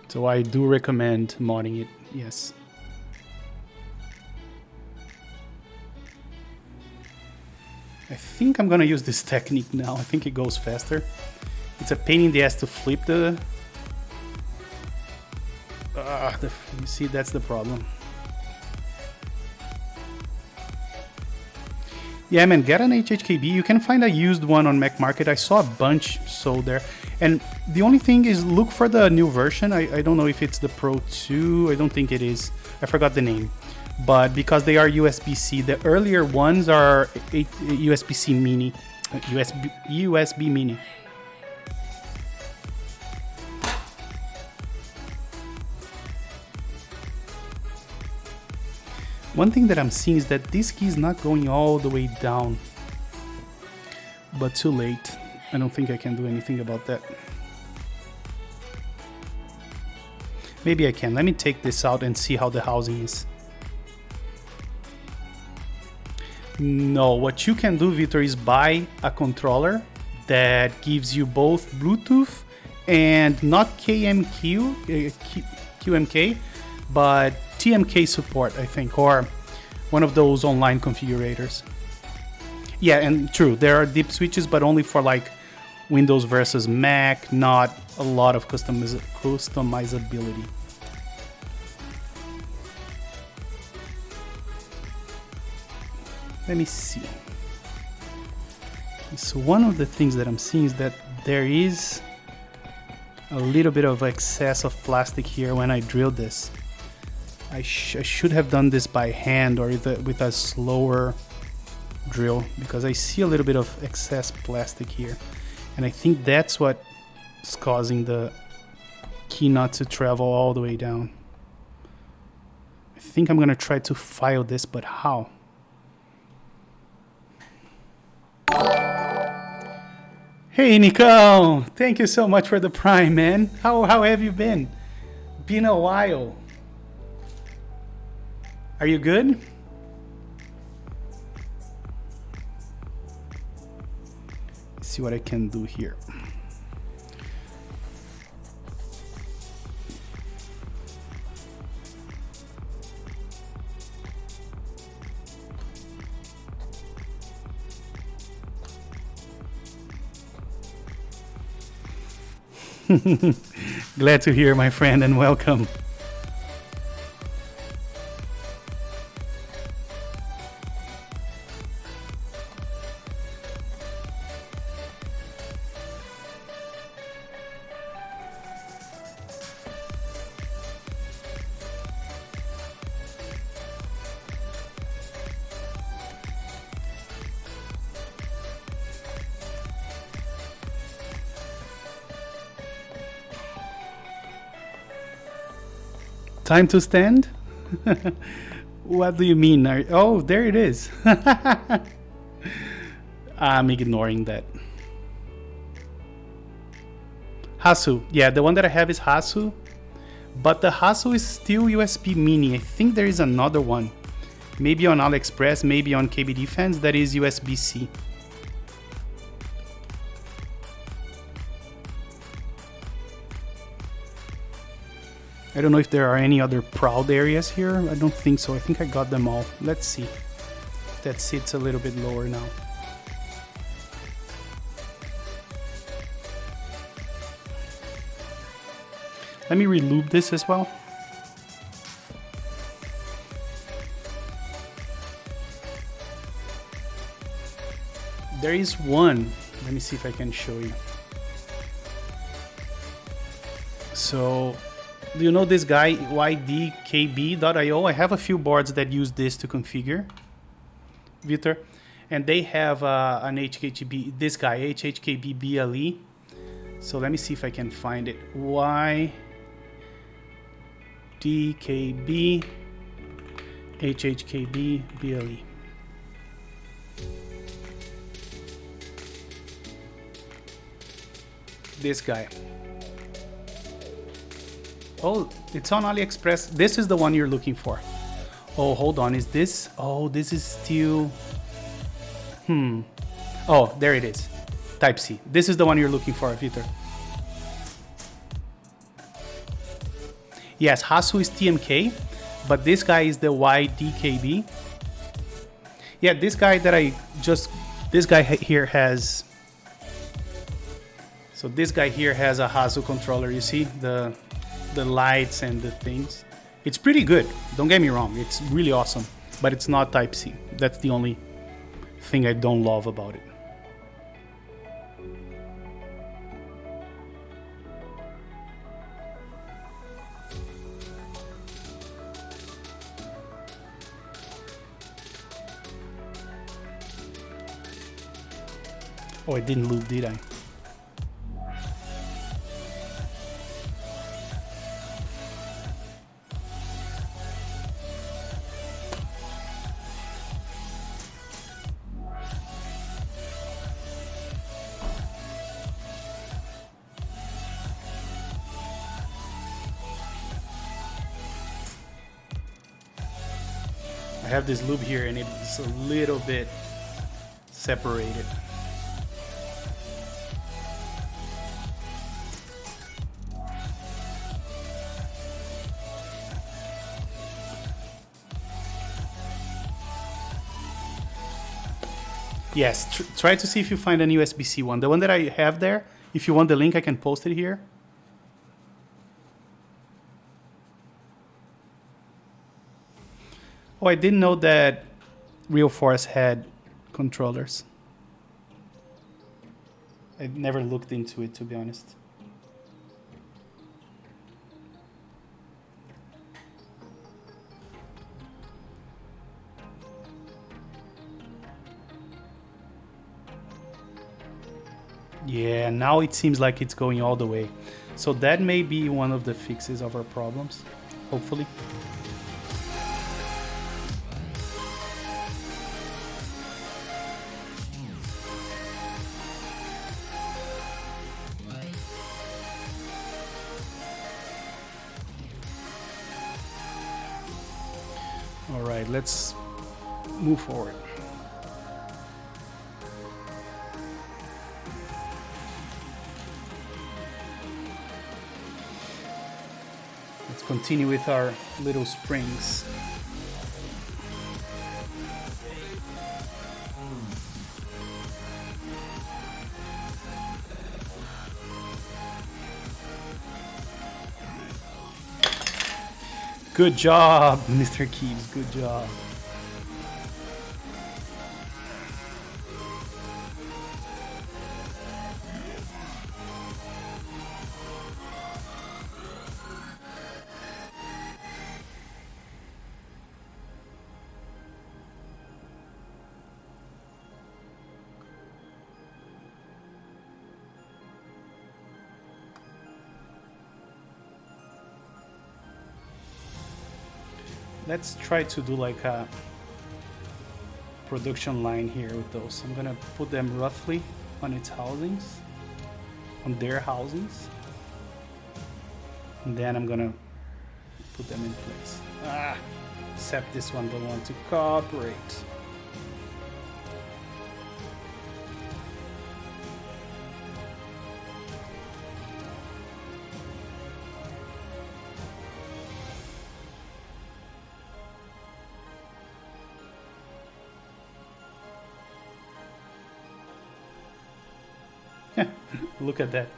So I do recommend modding it, yes. I think I'm gonna use this technique now. I think it goes faster. It's a pain in the ass to flip the... you see, that's the problem. Yeah, man, get an HHKB. You can find a used one on Mac Market. I saw a bunch sold there. And the only thing is, look for the new version. I don't know if it's the Pro 2. I don't think it is. I forgot the name. But because they are USB-C, the earlier ones are USB-C Mini. USB Mini. One thing that I'm seeing is that this key is not going all the way down. But too late. I don't think I can do anything about that. Maybe I can. Let me take this out and see how the housing is. No, what you can do, Victor, is buy a controller that gives you both Bluetooth and not QMK, but TMK support, I think, or one of those online configurators. Yeah, and true, there are deep switches, but only for like Windows versus Mac, not a lot of customizability. Let me see. So one of the things that I'm seeing is that there is a little bit of excess of plastic here when I drilled this. I should have done this by hand or with a slower drill, because I see a little bit of excess plastic here. And I think that's what's causing the key not to travel all the way down. I think I'm gonna try to file this, but how? Hey Nico, thank you so much for the Prime, man. How have you been? Been a while. Are you good? Let's see what I can do here. Glad to hear, my friend, and welcome. Time to stand? What do you mean? Oh, there it is. I'm ignoring that. Hasu. Yeah, the one that I have is Hasu. But the Hasu is still USB Mini. I think there is another one. Maybe on AliExpress, maybe on KBD Fans, that is USB-C. I don't know if there are any other proud areas here. I don't think so. I think I got them all. Let's see. that sits a little bit lower now. Let me re-lube this as well. There is one. Let me see if I can show you. So, do you know this guy, ydkb.io? I have a few boards that use this to configure, Victor. And they have an HKB, this guy, HHKB BLE. So let me see if I can find it. ydkb HHKB BLE. This guy. Oh, it's on AliExpress. This is the one you're looking for. Oh, hold on. Is this? Oh, this is still... Oh, there it is. Type C. This is the one you're looking for, Vitor. Yes, Hasu is TMK, but this guy is the YDKB. Yeah, this guy that I just... This guy here has... So this guy here has a Hasu controller. You see the lights and the things. It's pretty good. Don't get me wrong. It's really awesome, but it's not Type C. That's the only thing I don't love about it. Oh, I didn't lube, did I? I have this lube here and it's a little bit separated. Yes, try to see if you find an USB-C one. The one that I have there, if you want the link, I can post it here. Oh, I didn't know that Real Force had controllers. I never looked into it, to be honest. Yeah, now it seems like it's going all the way. So that may be one of the fixes of our problems, hopefully. All right, let's move forward. Let's continue with our little springs. Good job, Mr. Keeves, good job. Let's try to do like a production line here with those. I'm gonna put them roughly on its housings, on their housings, and then I'm gonna put them in place. Except this one don't want to cooperate. Look at that.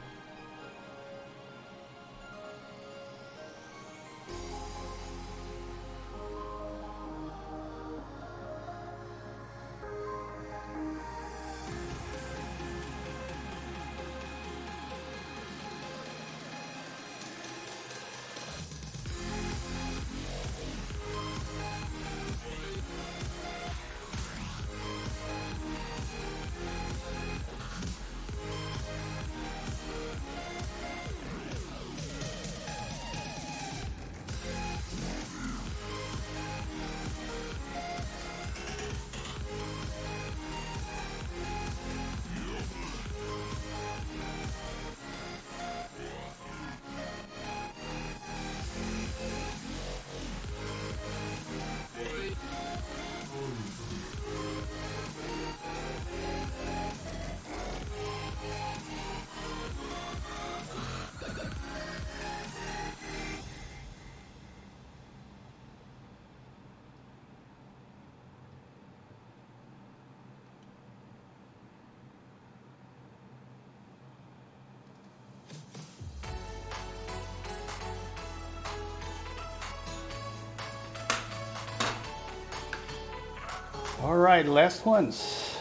All right, last ones.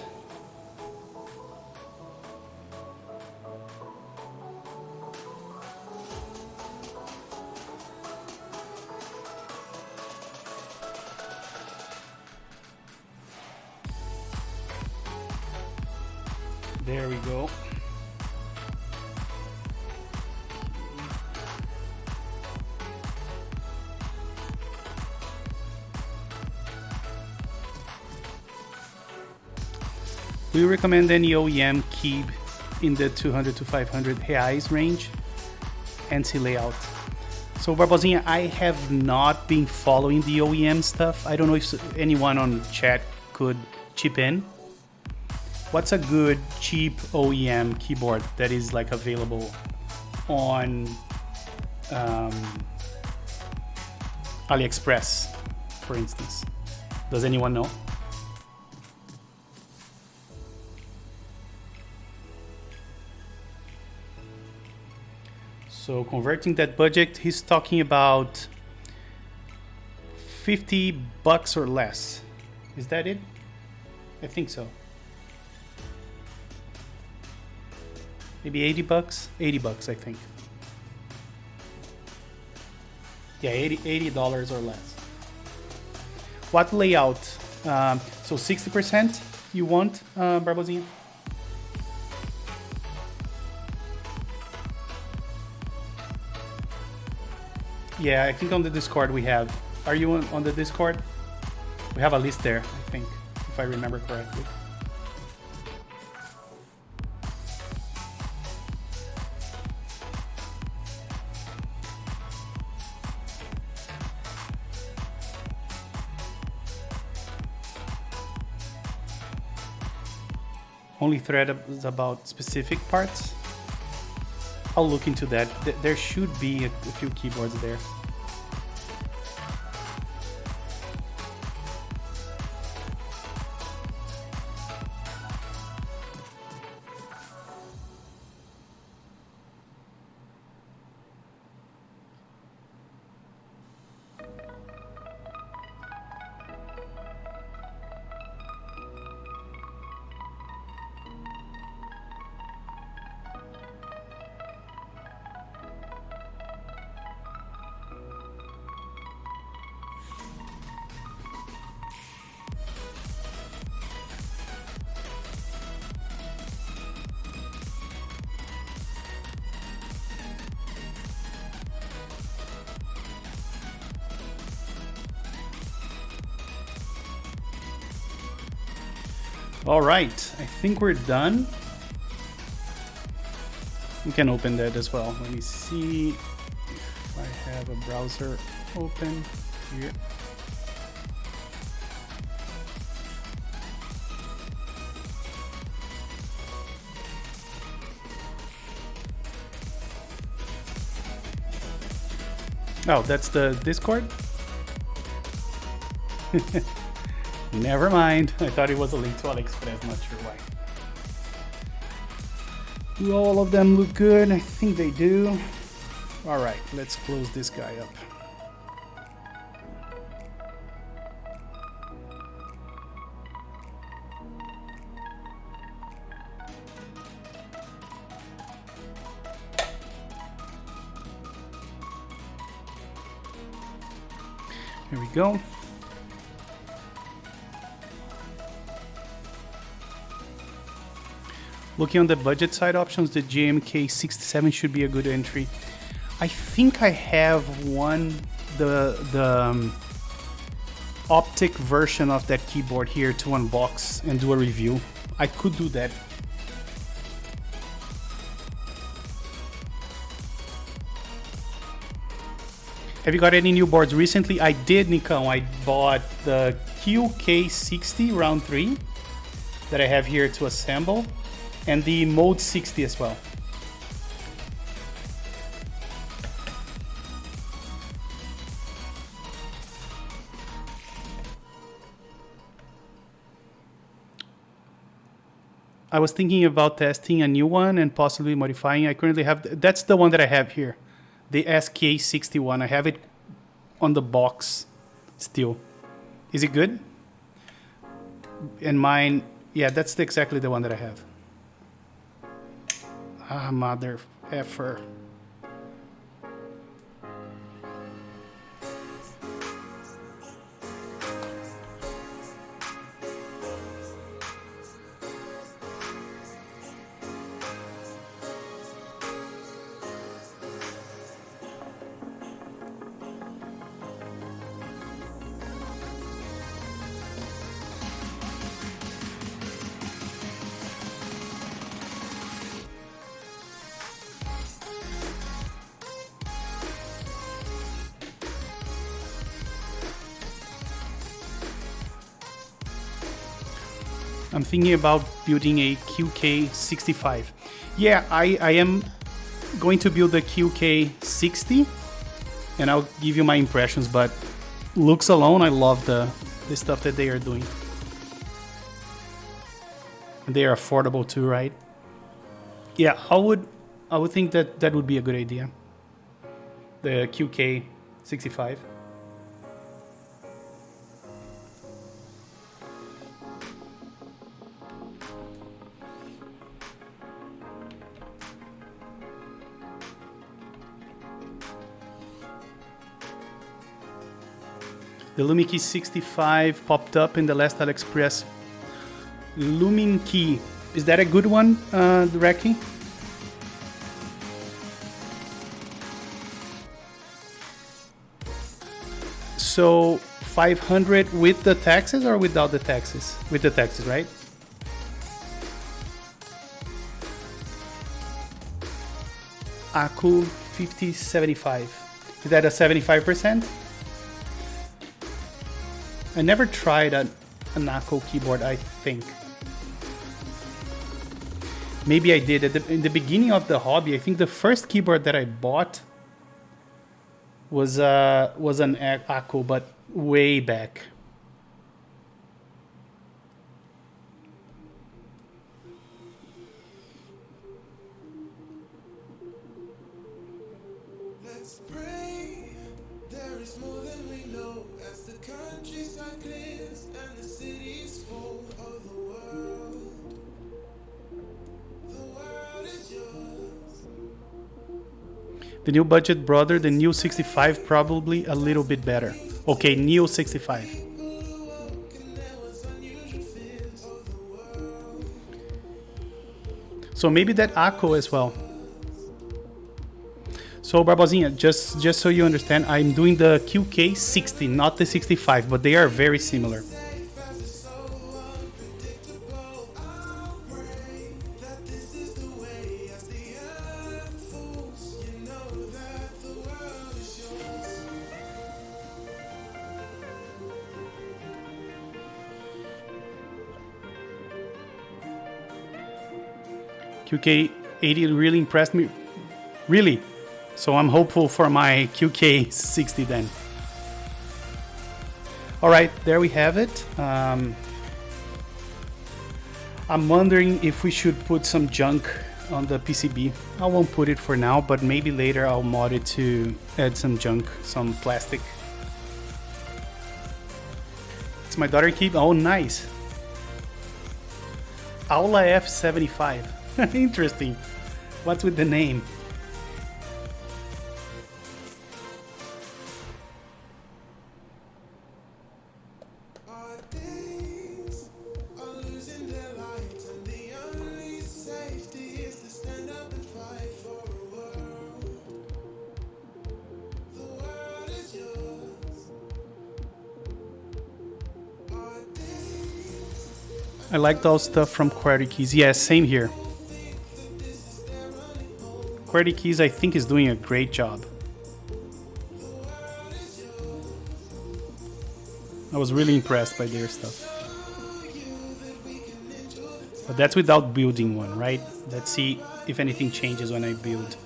There we go. Do you recommend any OEM key in the 200 to 500 reais range? NC layout. So Barbosinha, I have not been following the OEM stuff. I don't know if anyone on chat could chip in. What's a good cheap OEM keyboard that is like available on AliExpress, for instance? Does anyone know? So converting that budget, he's talking about $50 or less. Is that it? I think so. Maybe $80? $80, I think. Yeah, $80 or less. What layout? So 60% you want, Barbosinha? Yeah, I think on the Discord we have. Are you on the Discord? We have a list there, I think, if I remember correctly. Only thread is about specific parts. I'll look into that. There should be a few keyboards there. All right, I think we're done. We can open that as well. Let me see if I have a browser open here. Oh, that's the Discord? Never mind. I thought it was a link to AliExpress, not sure why. Do all of them look good? I think they do. All right, let's close this guy up. Here we go. Looking on the budget side options, the GMK 67 should be a good entry. I think I have one, the optic version of that keyboard here to unbox and do a review. I could do that. Have you got any new boards recently? I did, Nikon. I bought the QK60 round 3 that I have here to assemble, and the Mode 60 as well. I was thinking about testing a new one and possibly modifying. I currently have, that's the one that I have here, the SK61. I have it on the box still. Is it good? And mine, yeah, that's exactly the one that I have. Ah, mother effer. I'm thinking about building a QK65. Yeah, I am going to build the QK60 and I'll give you my impressions, but looks alone, I love the stuff that they are doing. And they are affordable too, right? Yeah, I would think that that would be a good idea. The QK65. The Lumen Key 65 popped up in the last AliExpress. Lumen Key, is that a good one, Reki? So 500 with the taxes or without the taxes? With the taxes, right? Aku 5075. Is that a 75%? I never tried an Aku keyboard, I think. Maybe I did. In the beginning of the hobby, I think the first keyboard that I bought was an Aku, but way back. Let's pray. There is more than we know as the countryside clears and the city's full of the world. The world is yours. The new budget brother, the new 65, probably a little bit better. Okay, new 65. So maybe that Aku as well. So Barbosinha, just so you understand, I'm doing the QK60, not the 65, but they are very similar. QK80 really impressed me. Really? So I'm hopeful for my QK60 then. All right, there we have it. I'm wondering if we should put some junk on the PCB. I won't put it for now, but maybe later I'll mod it to add some junk, some plastic. It's my daughter keep. Oh, nice. Aula F75. Interesting. What's with the name? Our days are losing their light, and the only safety is to stand up and fight for a world. The world is yours. Our days I like those stuff from Qwerty Keys. Yes, same here. Qwerty Keys, I think, is doing a great job. I was really impressed by their stuff. But that's without building one, right? Let's see if anything changes when I build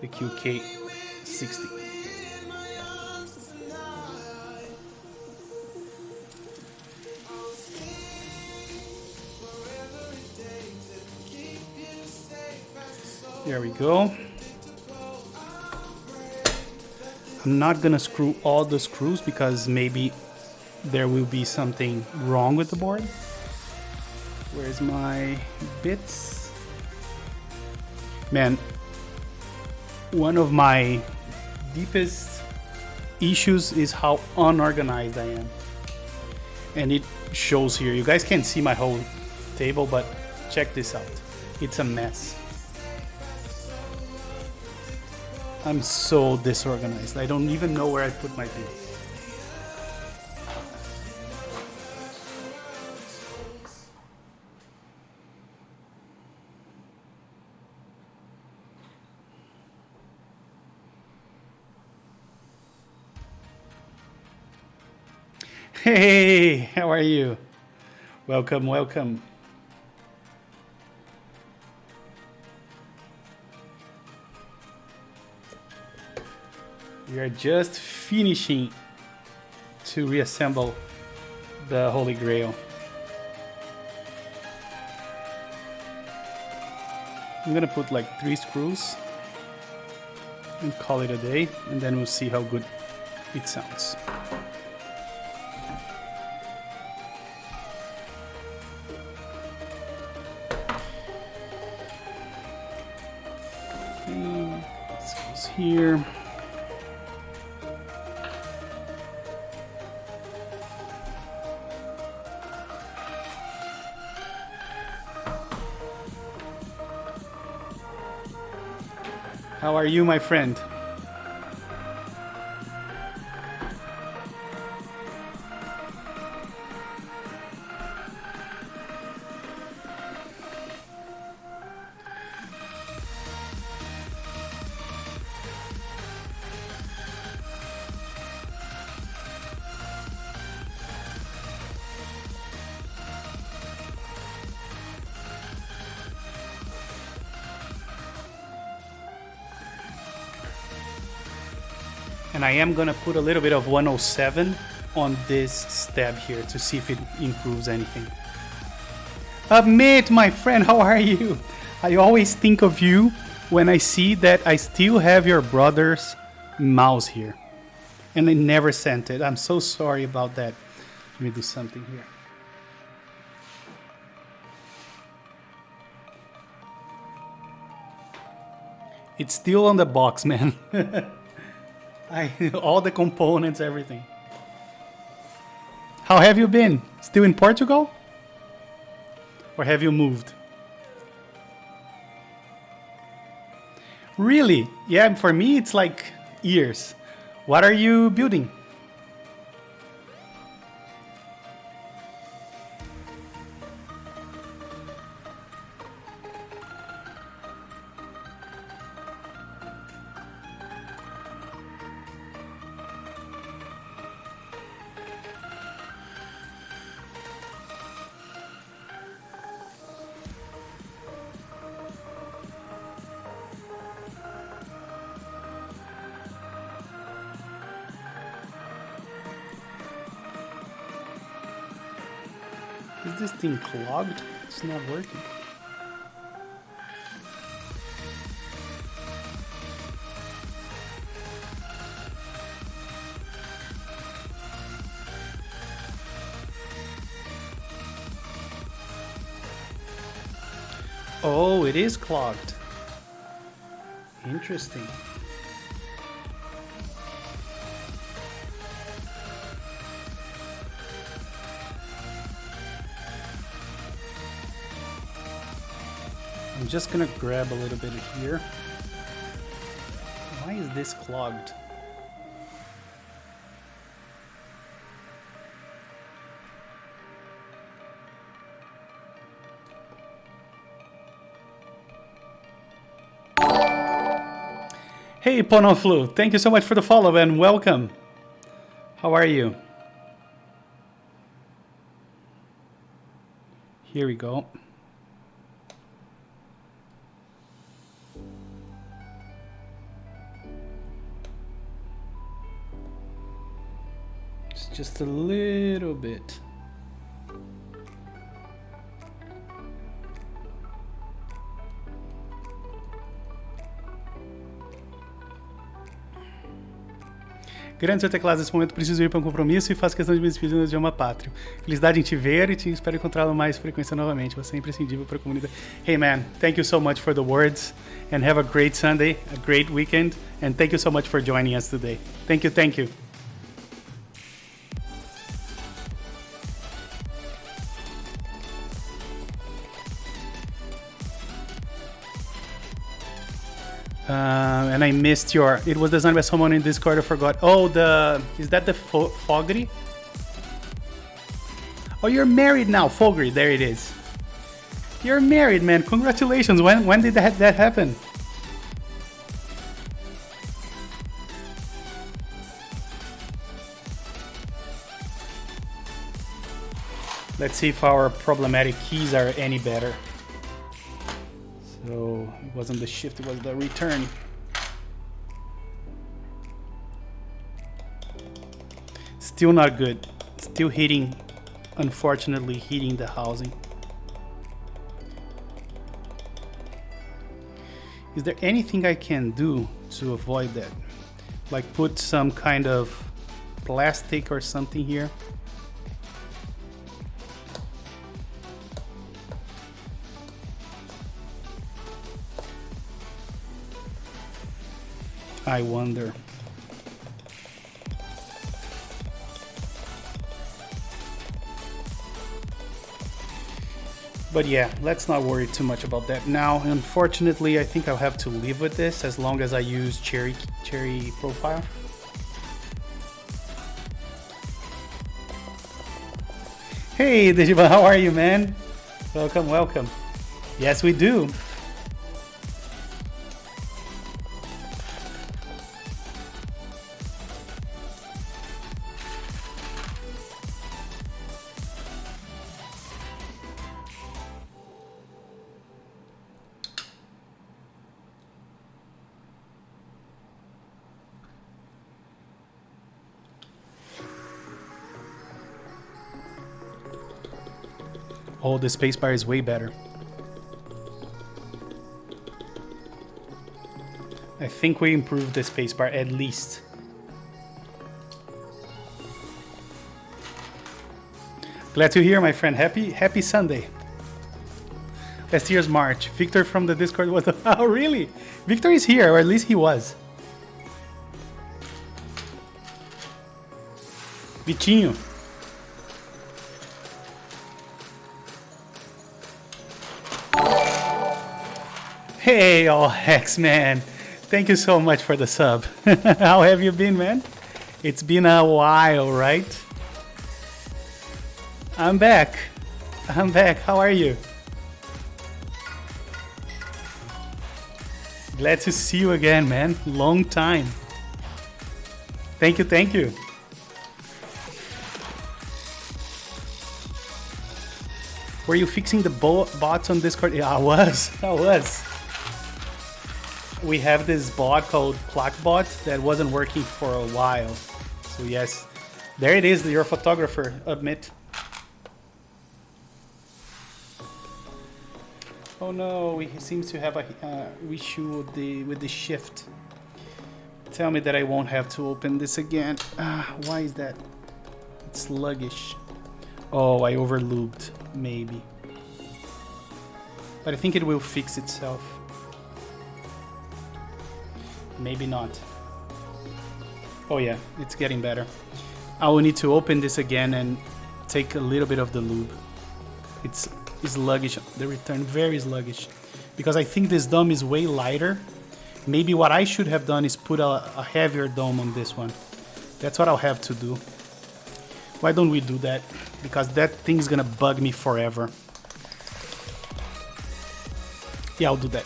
the QK60. There we go. I'm not gonna screw all the screws because maybe there will be something wrong with the board. Where's my bits? Man, one of my deepest issues is how unorganized I am. And it shows here. You guys can't see my whole table, but check this out. It's a mess. I'm so disorganized. I don't even know where I put my bits. Hey, how are you? Welcome, welcome. We are just finishing to reassemble the Holy Grail. I'm gonna put like 3 screws and call it a day, and then we'll see how good it sounds. This goes here. How are you, my friend? And I am gonna put a little bit of 107 on this stab here to see if it improves anything. Amit, my friend, how are you? I always think of you when I see that I still have your brother's mouse here. And I never sent it. I'm so sorry about that. Let me do something here. It's still on the box, man. All the components, everything. How have you been? Still in Portugal? Or have you moved? Really? Yeah, for me it's like years. What are you building? Is this thing clogged? It's not working. Oh, it is clogged. Interesting. I'm just gonna grab a little bit here. Why is this clogged? Hey, Ponoflu, thank you so much for the follow and welcome. How are you? Here we go. It's just a little bit. Grande seu teclado, nesse momento preciso ir para um compromisso e faço questão de me despedir no idioma pátrio. Felicidade em te ver e espero encontrá-lo mais frequência novamente. Você é imprescindível para a comunidade. Hey man, thank you so much for the words and have a great Sunday, a great weekend, and thank you so much for joining us today. Thank you, thank you. And I missed your. It was designed by someone in Discord. I forgot. Oh, is that the Fogri? Oh, you're married now, Fogri. There it is. You're married, man. Congratulations. When did that happen? Let's see if our problematic keys are any better. So it wasn't the shift, it was the return. Still not good. Still hitting, unfortunately, hitting the housing. Is there anything I can do to avoid that? Like put some kind of plastic or something here? I wonder. But yeah, let's not worry too much about that now. Unfortunately, I think I'll have to live with this as long as I use cherry profile. Hey, Digiban, how are you, man? Welcome, welcome. Yes, we do. Oh, the spacebar is way better. I think we improved the spacebar at least. Glad to hear, my friend. Happy Sunday. Last year's March. Victor from the Discord was the... Oh, really? Victor is here, or at least he was. Vitinho. Hey, all Hex, man. Thank you so much for the sub. How have you been, man? It's been a while, right? I'm back. How are you? Glad to see you again, man. Long time. Thank you. Were you fixing the bots on Discord? Yeah, I was. We have this bot called ClockBot that wasn't working for a while. So yes, there it is, your photographer, admit. Oh no, he seems to have a issue with the shift. Tell me that I won't have to open this again. Why is that? It's sluggish. Oh, I overlooped, maybe. but I think it will fix itself. Maybe not. Oh yeah, it's getting better. I will need to open this again and take a little bit of the lube. It's sluggish, the return very sluggish. Because I think this dome is way lighter. Maybe what I should have done is put a heavier dome on this one. That's what I'll have to do. Why don't we do that? Because that thing's gonna bug me forever. Yeah, I'll do that.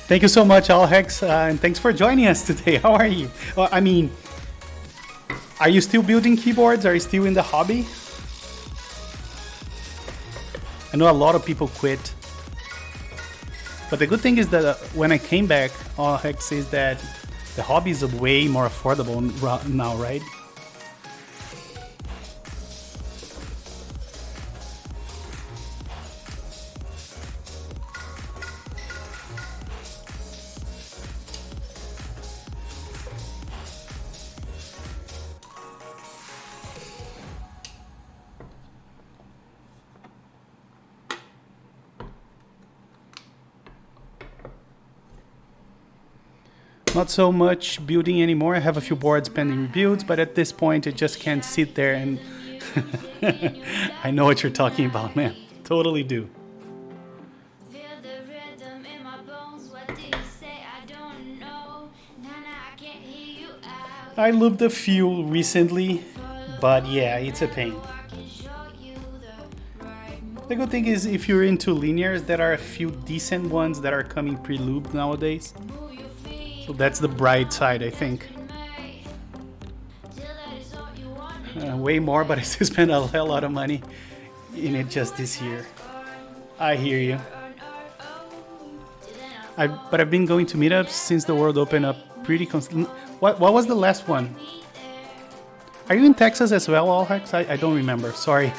Thank you so much, Alhex, and thanks for joining us today. How are you? Well, I mean, are you still building keyboards? Are you still in the hobby? I know a lot of people quit. But the good thing is that when I came back, Alhex says that the hobby is way more affordable now, right? Not so much building anymore. I have a few boards pending rebuilds, but at this point I just can't sit there and I know what you're talking about, man. Totally do. I lubed a few recently, but yeah, it's a pain. The good thing is if you're into linears, there are a few decent ones that are coming pre-lubed nowadays. So that's the bright side, I think. Way more, but I still spent a hell lot of money in it just this year. I hear you. But I've been going to meetups since the world opened up pretty constant. What was the last one? Are you in Texas as well, Alhex? I don't remember. Sorry.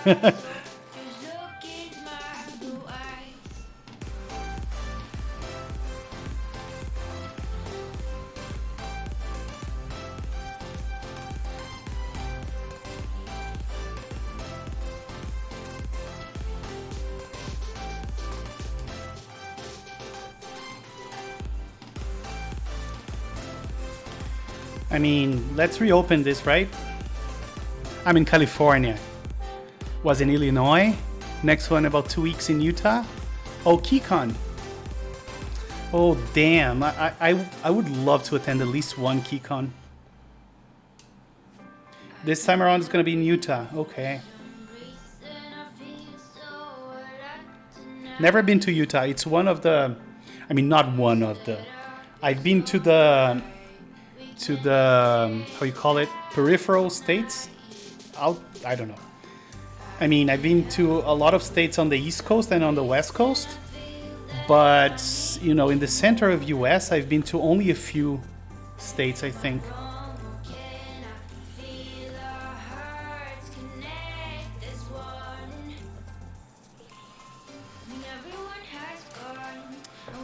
I mean, let's reopen this, right? I'm in California. Was in Illinois. Next one about 2 weeks in Utah. Oh, KeyCon. Oh, damn. I would love to attend at least one KeyCon. This time around it's going to be in Utah. Okay. Never been to Utah. It's one of the... I mean, not one of the... I've been to the how you call it, peripheral states. I don't know. I mean, I've been to a lot of states on the East Coast and on the West Coast, but you know, in the center of US, I've been to only a few states, I think.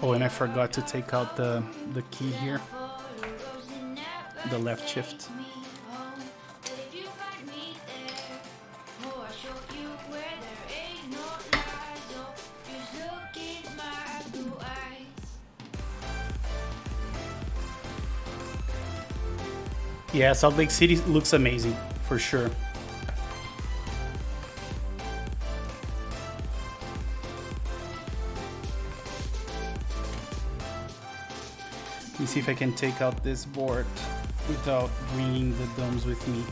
Oh, and I forgot to take out the key here. The left shift. Yeah, Salt Lake City looks amazing, for sure. Let me see if I can take out this board without bringing the domes with me.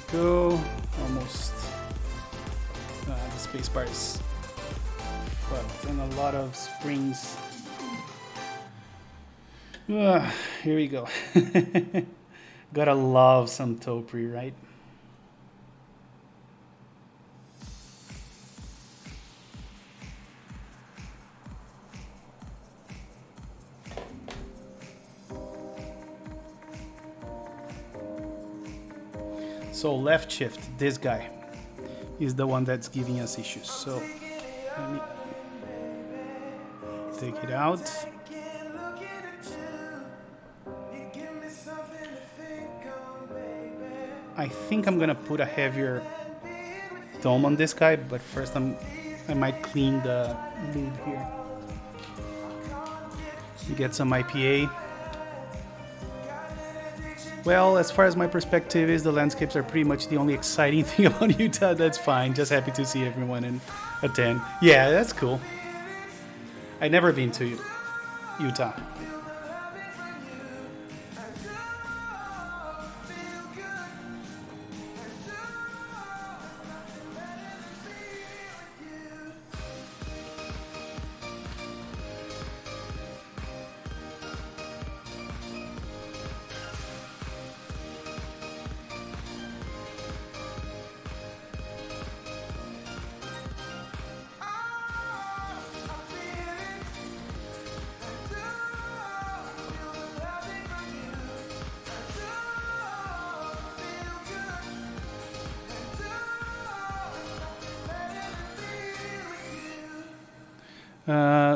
There we go. Almost. The spacebar is fucked and a lot of springs. Here we go. Gotta love some topiary, right? So left shift, this guy, is the one that's giving us issues. So let me take it out. I think I'm gonna put a heavier dome on this guy, but first I might clean the lid here. Get some IPA. Well, as far as my perspective is, the landscapes are pretty much the only exciting thing about Utah. That's fine. Just happy to see everyone and attend. Yeah, that's cool. I've never been to Utah.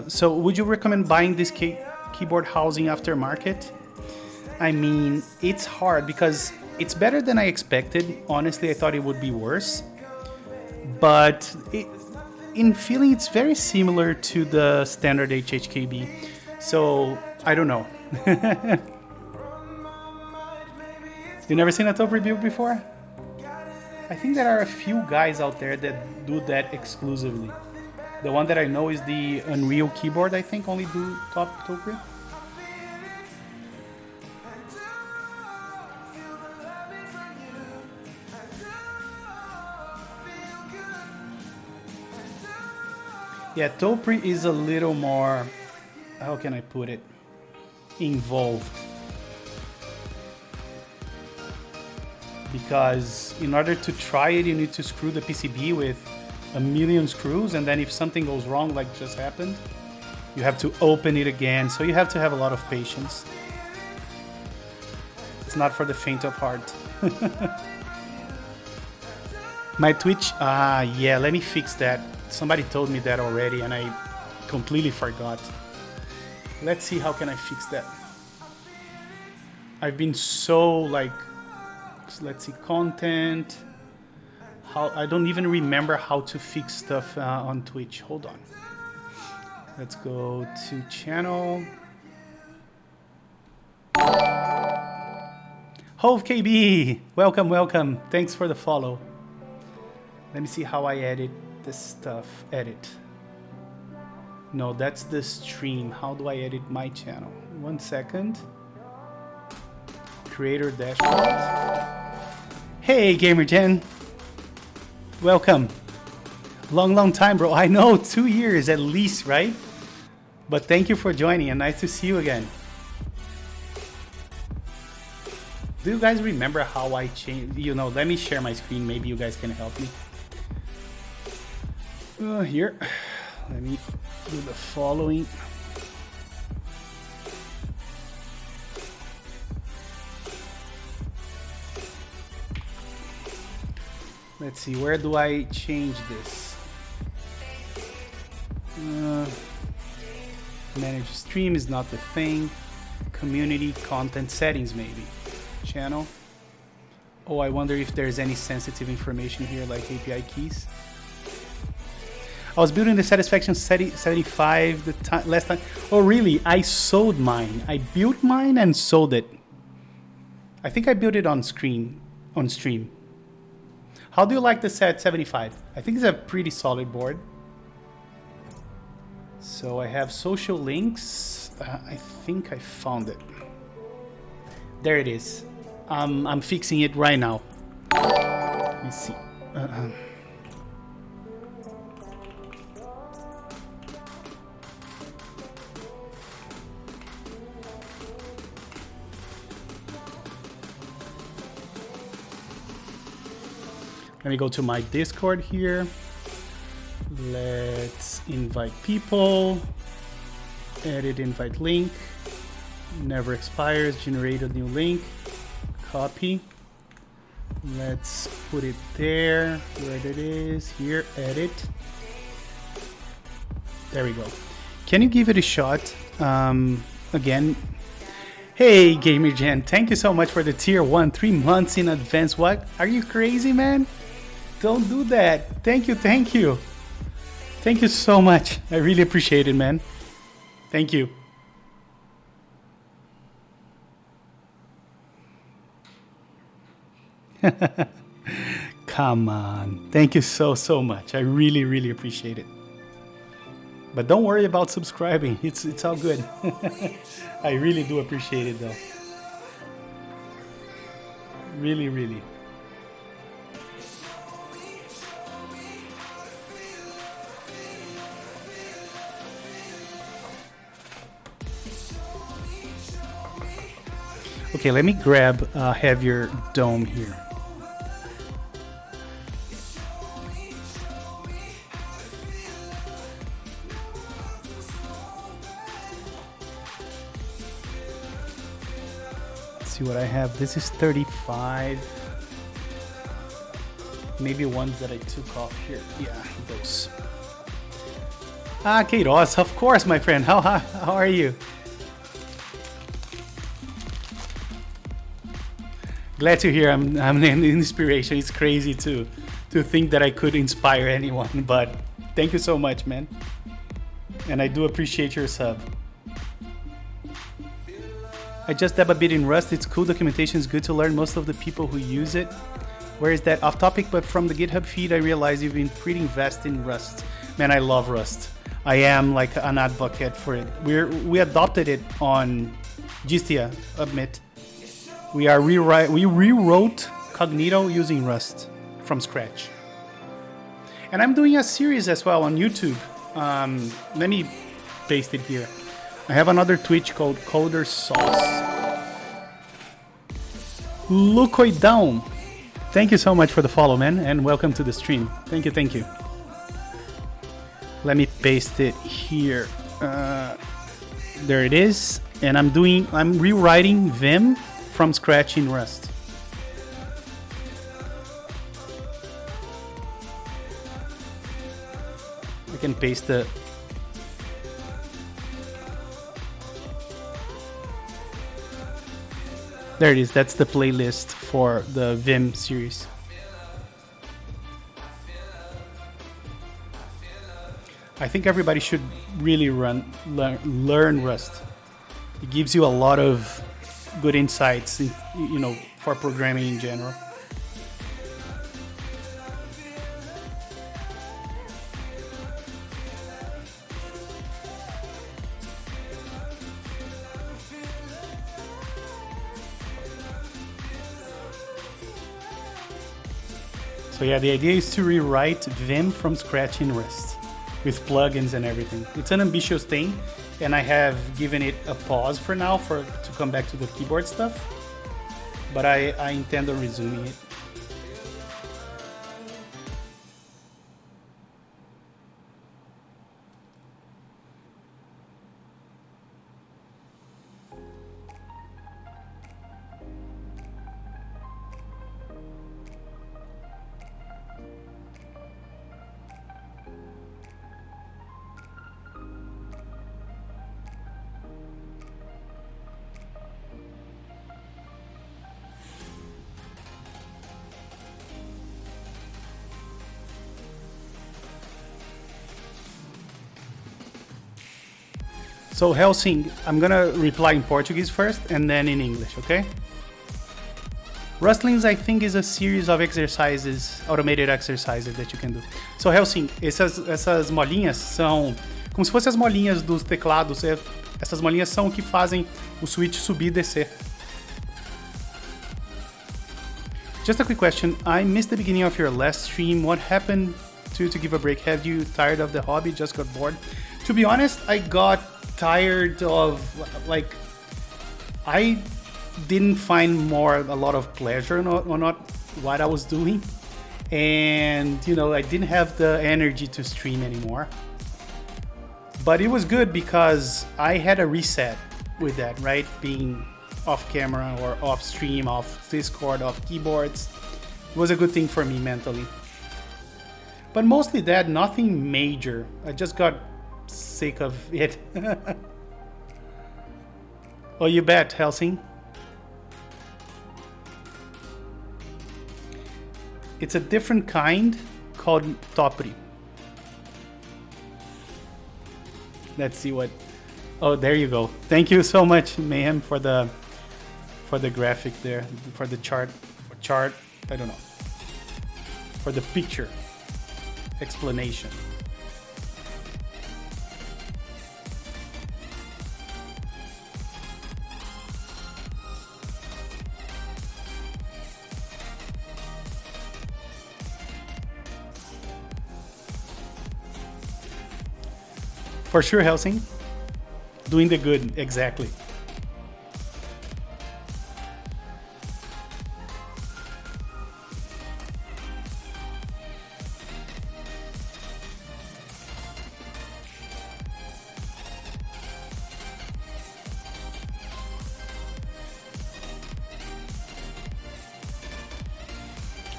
So would you recommend buying this keyboard housing aftermarket? I mean, it's hard because it's better than I expected. Honestly, I thought it would be worse. But in feeling, it's very similar to the standard HHKB. So, I don't know. You never seen a top review before? I think there are a few guys out there that do that exclusively. The one that I know is the Unreal keyboard, I think, only do top review. Yeah, Topri is a little more, how can I put it, involved. Because in order to try it, you need to screw the PCB with a million screws, and then if something goes wrong, like just happened, you have to open it again. So you have to have a lot of patience. It's not for the faint of heart. My Twitch, yeah, let me fix that. Somebody told me that already and I completely forgot. Let's see, how can I fix that? I've been so like, let's see, content. I don't even remember how to fix stuff on Twitch. Hold on. Let's go to channel. Hove KB, welcome, welcome. Thanks for the follow. Let me see how I edit this stuff. Edit. No, that's the stream. How do I edit my channel? 1 second. Creator dashboard. Hey, GamerGen. Welcome. Long time, bro. I know, 2 years at least, right? But thank you for joining and nice to see you again. Do you guys remember how I changed? You know, let me share my screen. Maybe you guys can help me. Here, let me do the following. Let's see, where do I change this? Manage stream is not the thing. Community content settings, maybe. Channel. Oh, I wonder if there's any sensitive information here, like API keys. I was building the Satisfaction 75 the last time. Oh, really? I sold mine. I built mine and sold it. I think I built it on stream. How do you like the Sat 75? I think it's a pretty solid board. So I have social links. I think I found it. There it is. I'm fixing it right now. Let me see. Let me go to my Discord here. Let's invite people. Edit invite link. Never expires. Generate a new link. Copy. Let's put it there where it is. Here, edit. There we go. Can you give it a shot? Again, Hey, GamerGen, thank you so much for the tier 1 3 months in advance. What? Are you crazy, man? Don't do that. Thank you, thank you. Thank you so much. I really appreciate it, man. Thank you. Come on. Thank you so much. I really appreciate it. But don't worry about subscribing. It's all good. I really do appreciate it though. Really. Okay, let me grab a heavier dome here. See what I have. This is 35. Maybe ones that I took off here. Yeah, those. Ah, Queiroz, of course, my friend. How are you? Glad to hear I'm an inspiration. It's crazy to think that I could inspire anyone, but thank you so much, man. And I do appreciate your sub. I just dab a bit in Rust. It's cool. Documentation is good to learn. Most of the people who use it. Where is that? Off topic, but from the GitHub feed, I realize you've been pretty invested in Rust. Man, I love Rust. I am like an advocate for it. We adopted it on Gistia, admit. We rewrote Cognito using Rust from scratch. And I'm doing a series as well on YouTube. Let me paste it here. I have another Twitch called Coder Sauce. Lucoidão. Thank you so much for the follow, man, and welcome to the stream. Thank you. Let me paste it here. There it is. And I'm rewriting Vim from scratch in Rust. I can paste the... There it is. That's the playlist for the Vim series. I think everybody should really learn Rust. It gives you a lot of good insights, for programming in general. So yeah, the idea is to rewrite Vim from scratch in Rust with plugins and everything. It's an ambitious thing, and I have given it a pause for now to come back to the keyboard stuff, but I intend on resuming it. So Helsing, I'm gonna reply in Portuguese first and then in English, okay? Rustlings, I think, is a series of exercises, automated exercises that you can do. So Helsing, essas molinhas são como se fossem as molinhas dos teclados. Essas molinhas são o que fazem o switch subir e descer. Just a quick question. I missed the beginning of your last stream. What happened to give a break? Have you tired of the hobby? Just got bored? To be honest, I got tired of, I didn't find a lot of pleasure on what I was doing, and I didn't have the energy to stream anymore. But it was good because I had a reset with that, right? Being off camera or off stream, off Discord, off keyboards. It was a good thing for me mentally. But mostly that, nothing major. I just got sick of it. Oh, you bet, Helsing. It's a different kind called topri. Let's see what. Oh, there you go. Thank you so much, Mayhem, for the graphic there, for the chart. I don't know. For the picture explanation. For sure, Helsing. Doing the good, exactly.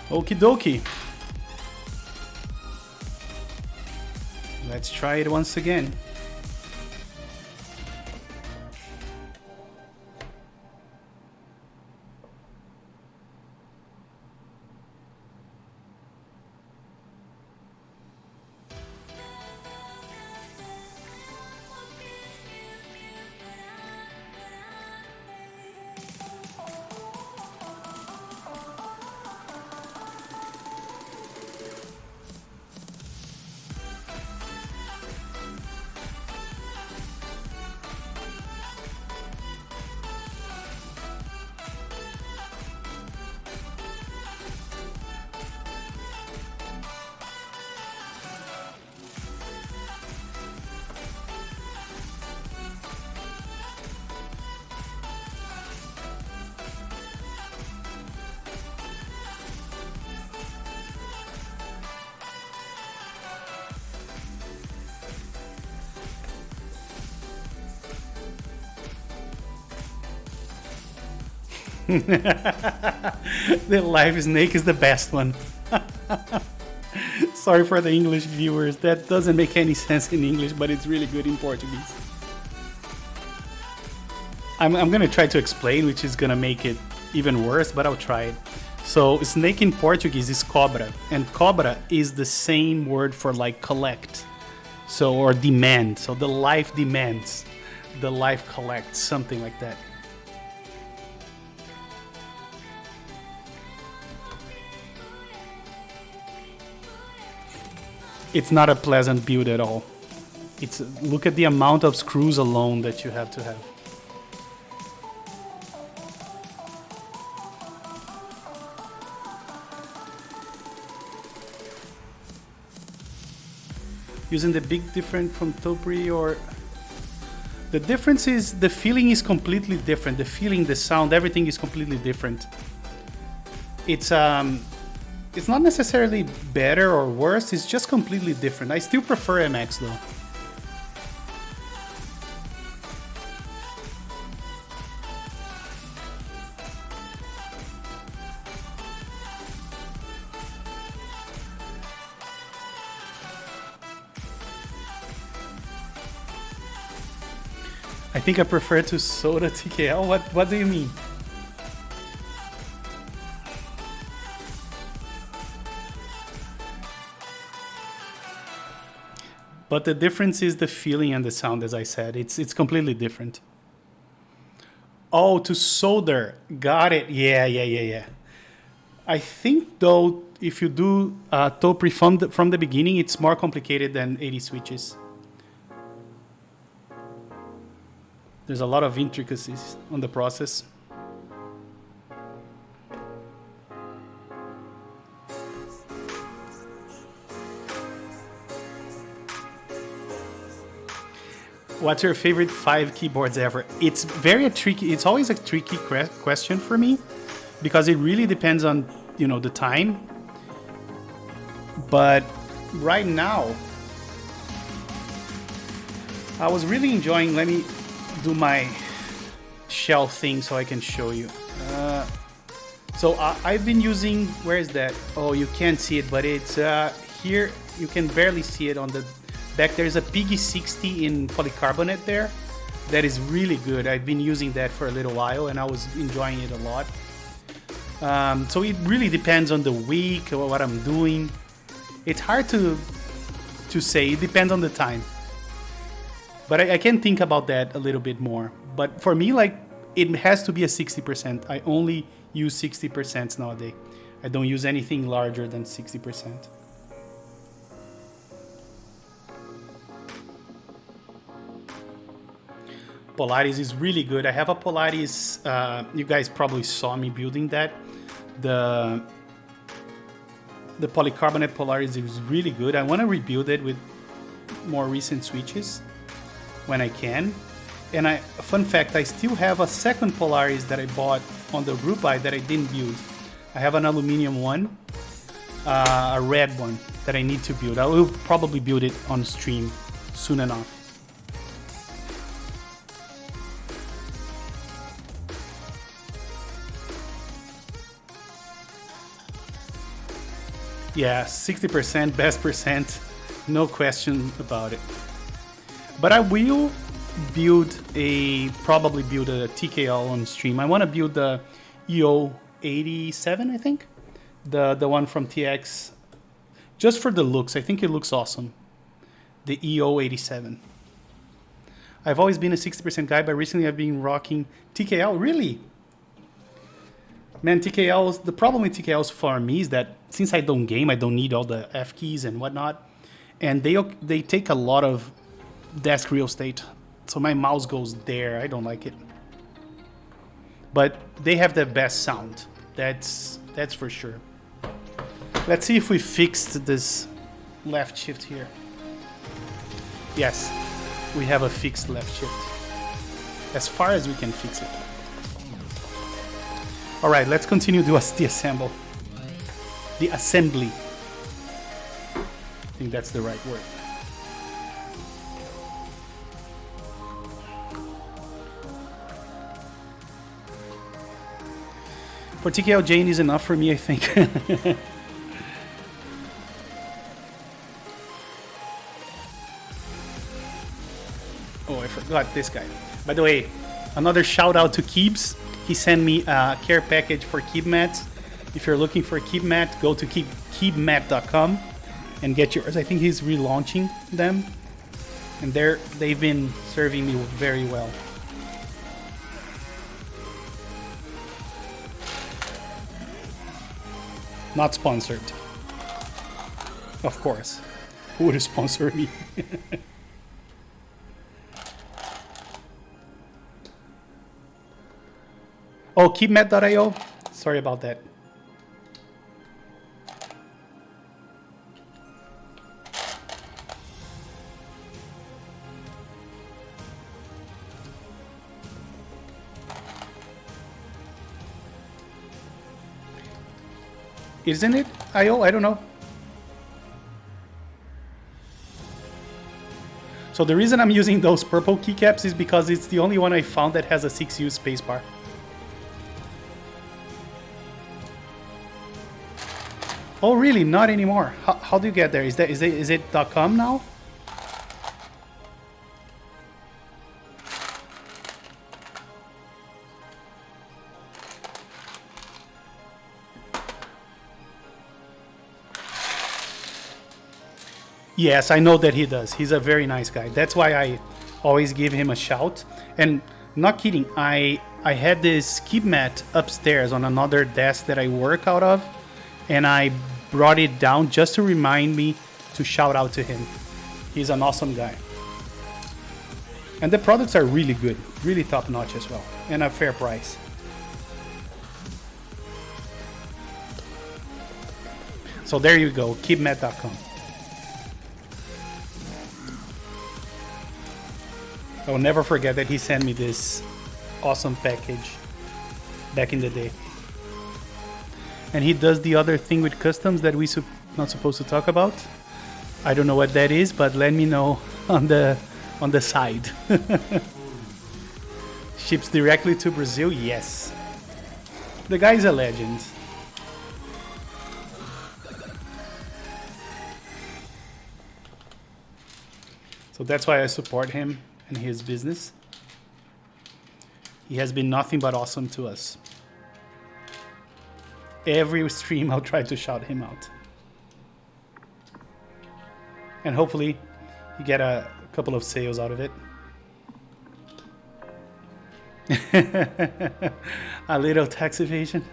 Okie dokie. Let's try it once again. The live snake is the best one. Sorry for the English viewers. That doesn't make any sense in English, but it's really good in Portuguese. I'm gonna try to explain, which is gonna make it even worse, but I'll try it. So snake in Portuguese is cobra, and cobra is the same word for like collect, so or demand. So the life demands, the life collects, something like that. It's not a pleasant build at all. It's look at the amount of screws alone that you have to have. Using the big different from Topri, or the difference is the feeling is completely different. The feeling, the sound, everything is completely different. It's not necessarily better or worse, it's just completely different. I still prefer MX though. I think I prefer to soda TKL. What do you mean? But the difference is the feeling and the sound, as I said. It's completely different. Oh, to solder. Got it. Yeah. I think, though, if you do Topri from the beginning, it's more complicated than 80 switches. There's a lot of intricacies on the process. What's your favorite 5 keyboards ever? It's very tricky. It's always a tricky question for me because it really depends on, the time. But right now, I was really enjoying. Let me do my shell thing so I can show you. So I've been using. Where is that? Oh, you can't see it, but it's here. You can barely see it on the back. There's a Piggy 60 in polycarbonate there. that is really good. I've been using that for a little while and I was enjoying it a lot. So it really depends on the week or what I'm doing. It's hard to say. It depends on the time. But I can think about that a little bit more. But for me, like, it has to be a 60%. I only use 60% nowadays. I don't use anything larger than 60%. Polaris is really good. I have a Polaris. You guys probably saw me building that. The polycarbonate Polaris is really good. I want to rebuild it with more recent switches when I can. And fun fact, I still have a second Polaris that I bought on the group buy that I didn't build. I have an aluminum one, a red one that I need to build. I will probably build it on stream soon enough. Yeah, 60% best percent, no question about it. But I will probably build a TKL on stream. I want to build the EO87, I think, the one from TX, just for the looks. I think it looks awesome. The EO87. I've always been a 60% guy, but recently I've been rocking TKL. Really? Man, TKLs, the problem with TKLs for me is that since I don't game, I don't need all the F keys and whatnot. And they take a lot of desk real estate. So my mouse goes there. I don't like it. But they have the best sound. That's for sure. Let's see if we fixed this left shift here. Yes, we have a fixed left shift. As far as we can fix it. All right, let's continue to disassemble. The assembly. I think that's the right word. For TKL, Jane is enough for me, I think. Oh, I forgot this guy. By the way, another shout out to Keebs. He sent me a care package for Keeb mats. If you're looking for a Keeb mat, go to keebmat.com and get yours. I think he's relaunching them, and they've been serving me very well. Not sponsored. Of course. Who would sponsor me? Oh, keepmat.io? Sorry about that. Isn't it IO? I don't know. So the reason I'm using those purple keycaps is because it's the only one I found that has a 6U spacebar. Oh really? Not anymore. How do you get there? Is it .com now? Yes, I know that he does. He's a very nice guy. That's why I always give him a shout. And not kidding, I had this keep mat upstairs on another desk that I work out of, and I brought it down just to remind me to shout out to him. He's an awesome guy. And the products are really good, really top notch as well, and a fair price. So there you go, keepmat.com. I will never forget that he sent me this awesome package back in the day. And he does the other thing with customs that we not supposed to talk about. I don't know what that is, but let me know on the side. Ships directly to Brazil? Yes. The guy's a legend. So that's why I support him and his business. He has been nothing but awesome to us. Every stream I'll try to shout him out. And hopefully you get a couple of sales out of it. A little tax evasion.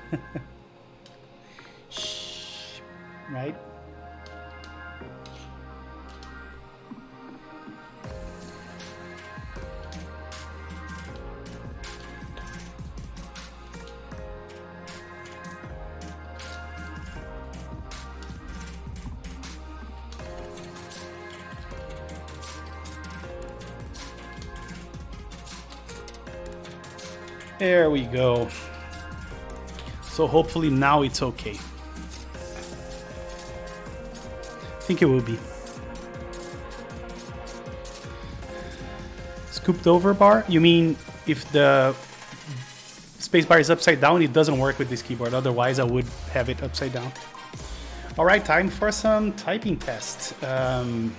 Shh. Right? There we go. So hopefully now it's okay. I think it will be. Scooped over bar? You mean if the spacebar is upside down, it doesn't work with this keyboard. Otherwise, I would have it upside down. All right, time for some typing tests. So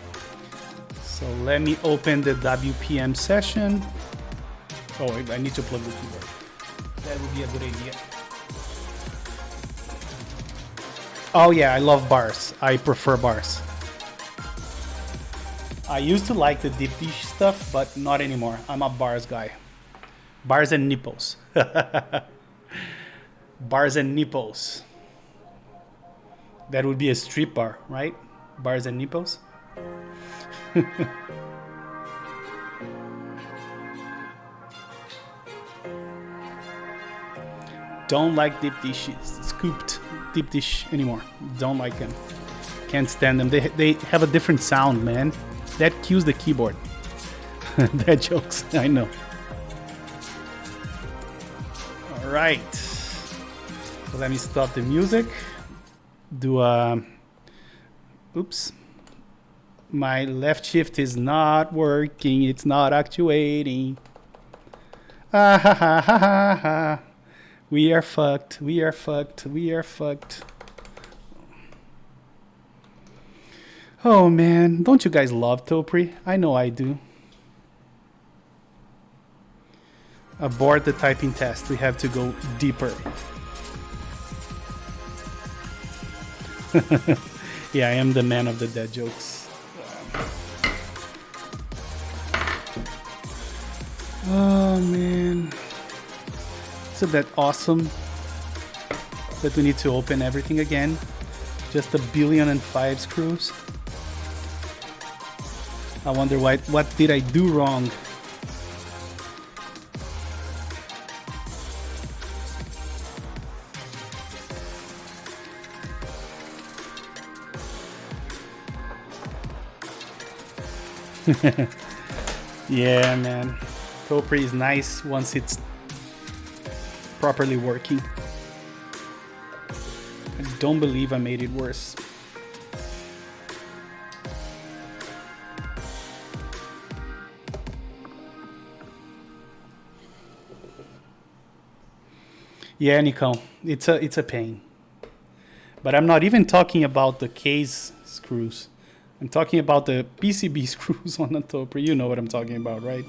let me open the WPM session. Oh, I need to plug the keyboard. That would be a good idea. Oh yeah, I love bars. I prefer bars. I used to like the deep dish stuff, but not anymore. I'm a bars guy. Bars and nipples. Bars and nipples. That would be a strip bar, right? Bars and nipples. Don't like deep dishes, scooped deep dish anymore. Don't like them. Can't stand them. They have a different sound, man. That cues the keyboard. That jokes, I know. All right. So let me stop the music. Do a... Oops. My left shift is not working. It's not actuating. Ah ha ha ha ha ha. We are fucked. We are fucked. We are fucked. Oh man, don't you guys love Topri? I know I do. Abort the typing test. We have to go deeper. Yeah, I am the man of the dead jokes. Oh man. Isn't that awesome that we need to open everything again? Just 1,000,000,005 screws. I wonder what did I do wrong? Yeah, man. Topri is nice once it's properly working. I don't believe I made it worse. Yeah, Nico, it's a pain. But I'm not even talking about the case screws. I'm talking about the PCB screws on the Topri. You know what I'm talking about, right?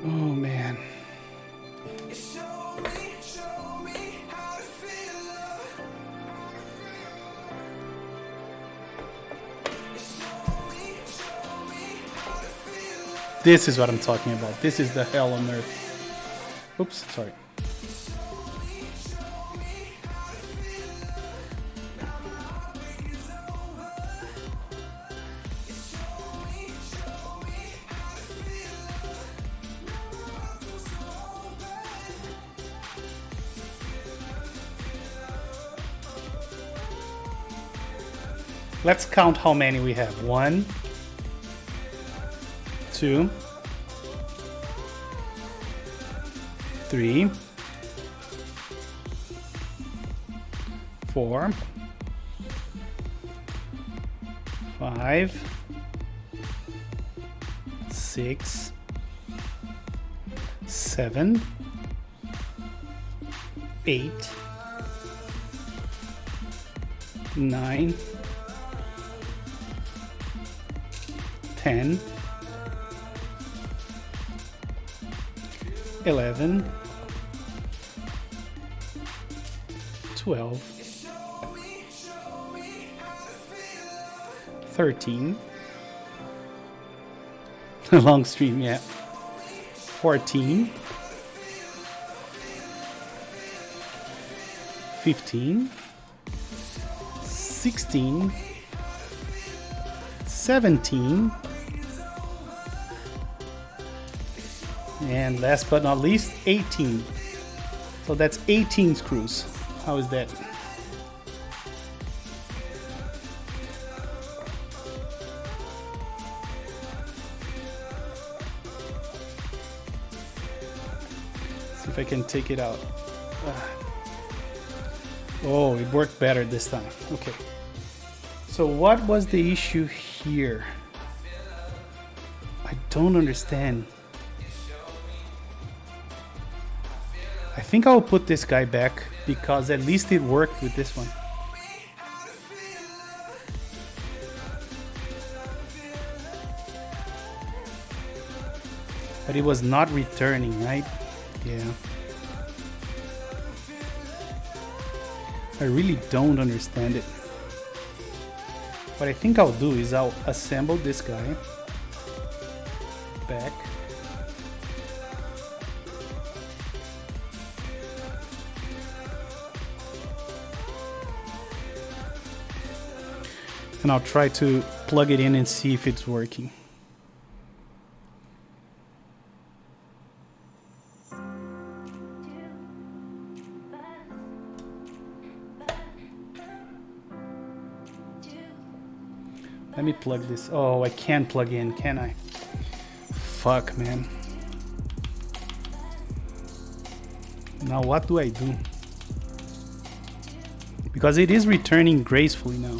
Oh man. This is what I'm talking about. This is the hell on earth. Oops, sorry. Let's count how many we have. 1, 2, 3, 4, 5, 6, 7, 8, 9, 10, 11, 12, 13. Long stream, yeah. 14, 15, 16, 17, and last but not least, 18. So that's 18 screws. How is that? See if I can take it out. Oh, it worked better this time. Okay. So what was the issue here? I don't understand. I think I'll put this guy back because at least it worked with this one. But it was not returning, right? Yeah. I really don't understand it. What I think I'll do is I'll assemble this guy back. And I'll try to plug it in and see if it's working. Let me plug this. Oh, I can't plug in, can I? Fuck, man. Now what do I do? Because it is returning gracefully now.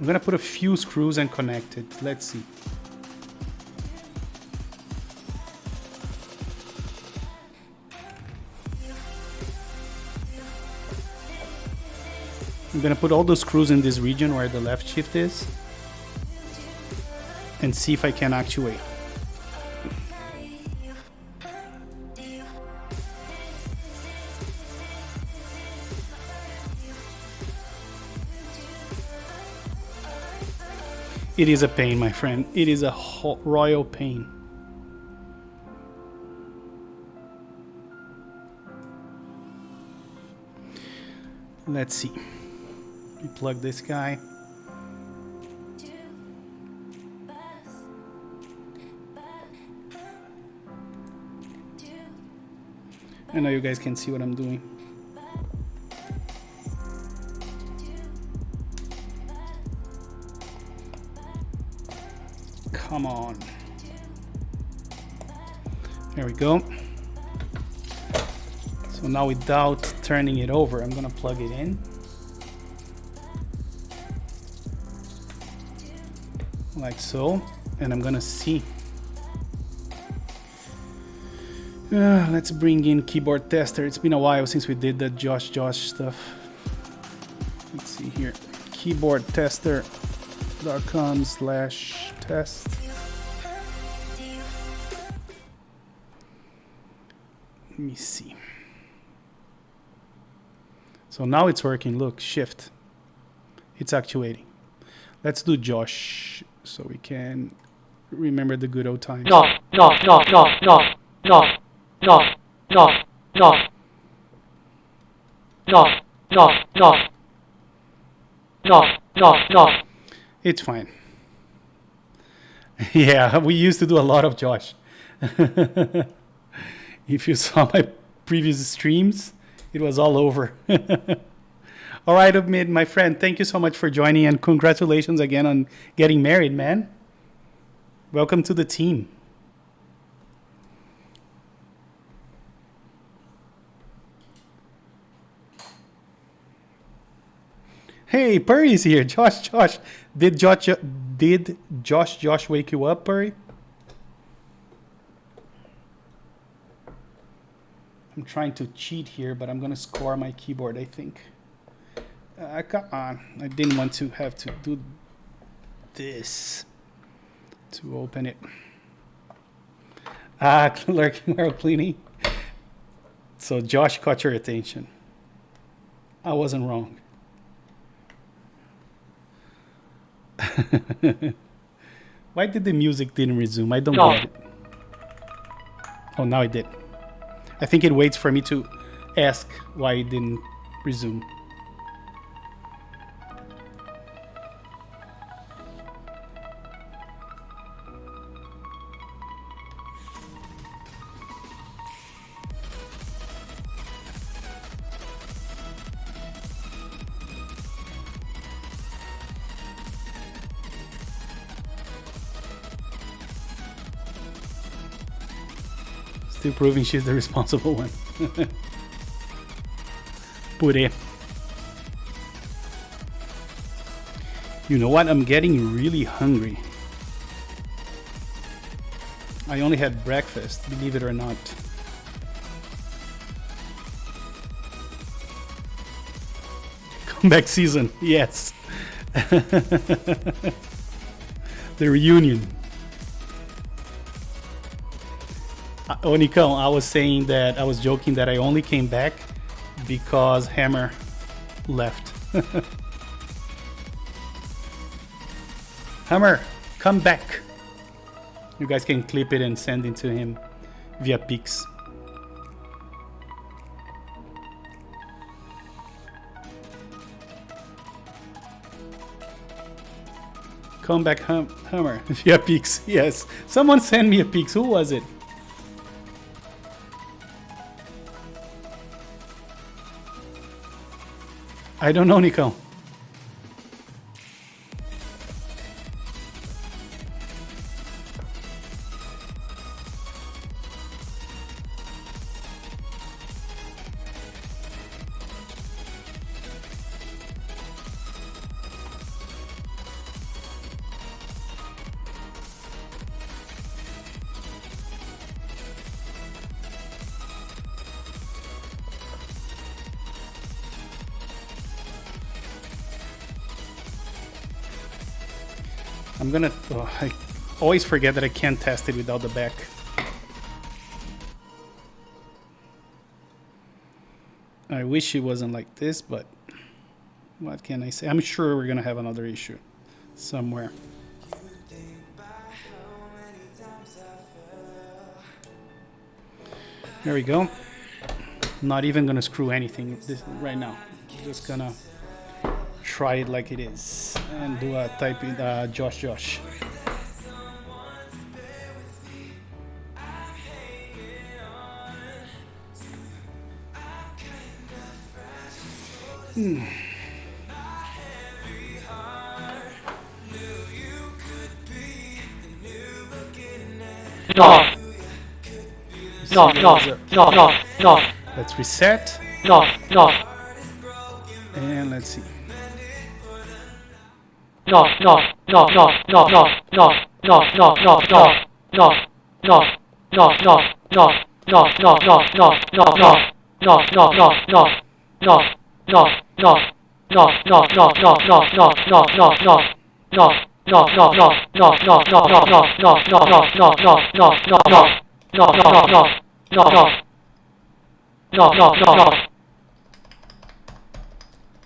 I'm gonna put a few screws and connect it. Let's see. I'm gonna put all the screws in this region where the left shift is and see if I can actuate. It is a pain, my friend. It is a royal pain. Let's see. Let me plug this guy. I know you guys can see what I'm doing. Come on. There we go. So now without turning it over, I'm gonna plug it in. Like so. And I'm gonna see. Let's bring in keyboard tester. It's been a while since we did the Josh stuff. Let's see here. keyboardtester.com/test. Let me see. So now it's working. Look, shift. It's actuating. Let's do Josh so we can remember the good old times. No. It's fine. Yeah, we used to do a lot of Josh. If you saw my previous streams, it was all over. All right, Amid, my friend, thank you so much for joining and congratulations again on getting married, man. Welcome to the team. Hey, Purry's here. Josh. Did Josh wake you up, Purry? I'm trying to cheat here, but I'm gonna score my keyboard, I think. Come on. I didn't want to have to do this. to open it. Ah, lurking while cleaning. So Josh caught your attention. I wasn't wrong. Why did the music didn't resume? I don't get it. Oh, now it did. I think it waits for me to ask why it didn't resume. Still proving she's the responsible one. Puree. You know what? I'm getting really hungry. I only had breakfast, believe it or not. Comeback season, yes. The reunion. Nicole, I was saying that I was joking that I only came back because Hammer left. Hammer, come back. You guys can clip it and send it to him via Pix. Come back, Hammer, via Pix. Yes, someone send me a Pix. Who was it? I don't know, Nico. I'm gonna. Oh, I always forget that I can't test it without the back. I wish it wasn't like this, but what can I say? I'm sure we're gonna have another issue somewhere. There we go. Not even gonna screw anything right now. Just gonna try it like it is and do a type in Josh. Let's reset. And let's see.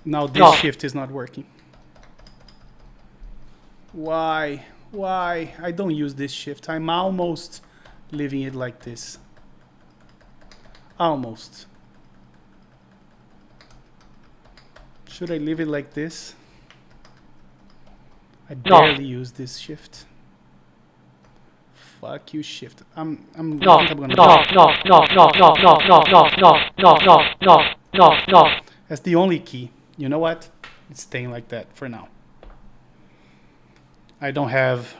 Now this shift is not working. Why? Why? I don't use this shift. I'm almost leaving it like this. Almost. Should I leave it like this? I barely use this shift. Fuck you, shift. I think I'm gonna. That's the only key. You know what? It's staying like that for now. I don't have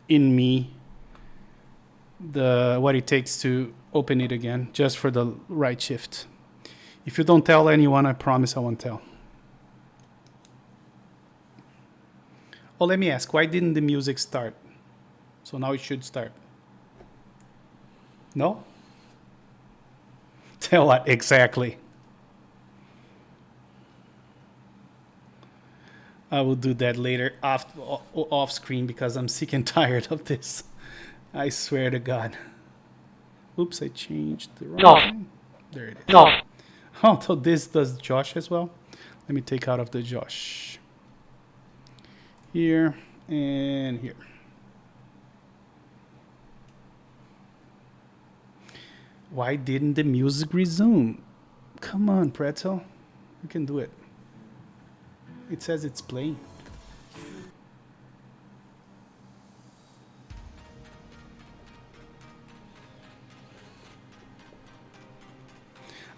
in me what it takes to open it again, just for the right shift. If you don't tell anyone, I promise I won't tell. Oh, let me ask, why didn't the music start? So now it should start. No? Tell what exactly? I will do that later off screen because I'm sick and tired of this. I swear to God. Oops, I changed the wrong thing. There it is. Oh, so this does Josh as well. Let me take out of the Josh. Here and here. Why didn't the music resume? Come on, Pretzel. You can do it. It says it's playing.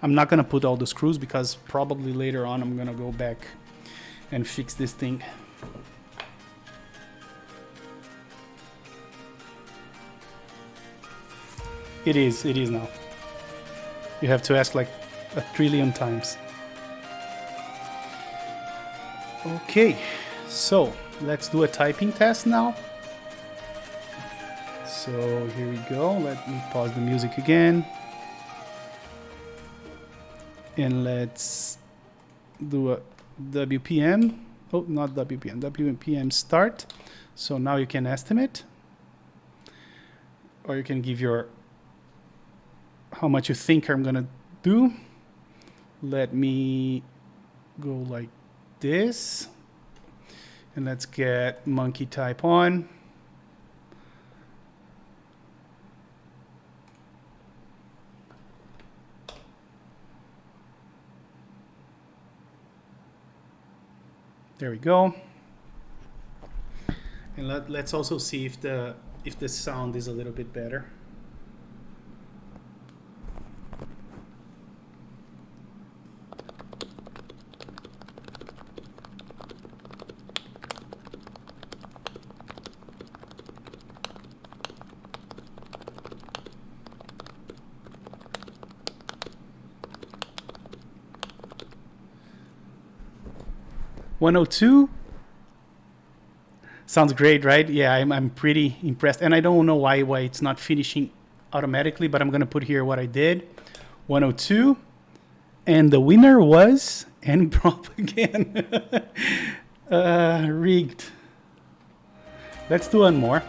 I'm not gonna put all the screws because probably later on I'm gonna go back and fix this thing. It is now. You have to ask like 1 trillion times. Okay, so let's do a typing test now. So here we go. Let me pause the music again. And let's do a WPM. Oh, not WPM. WPM start. So now you can estimate. Or you can give your how much you think I'm gonna do. Let me go like this. And let's get monkey type on. There we go. And let's also see if the sound is a little bit better. $102 sounds great, right? Yeah, I'm pretty impressed, and I don't know why it's not finishing automatically, but I'm gonna put here what I did. 102, and the winner was and prop again. Rigged. Let's do one more.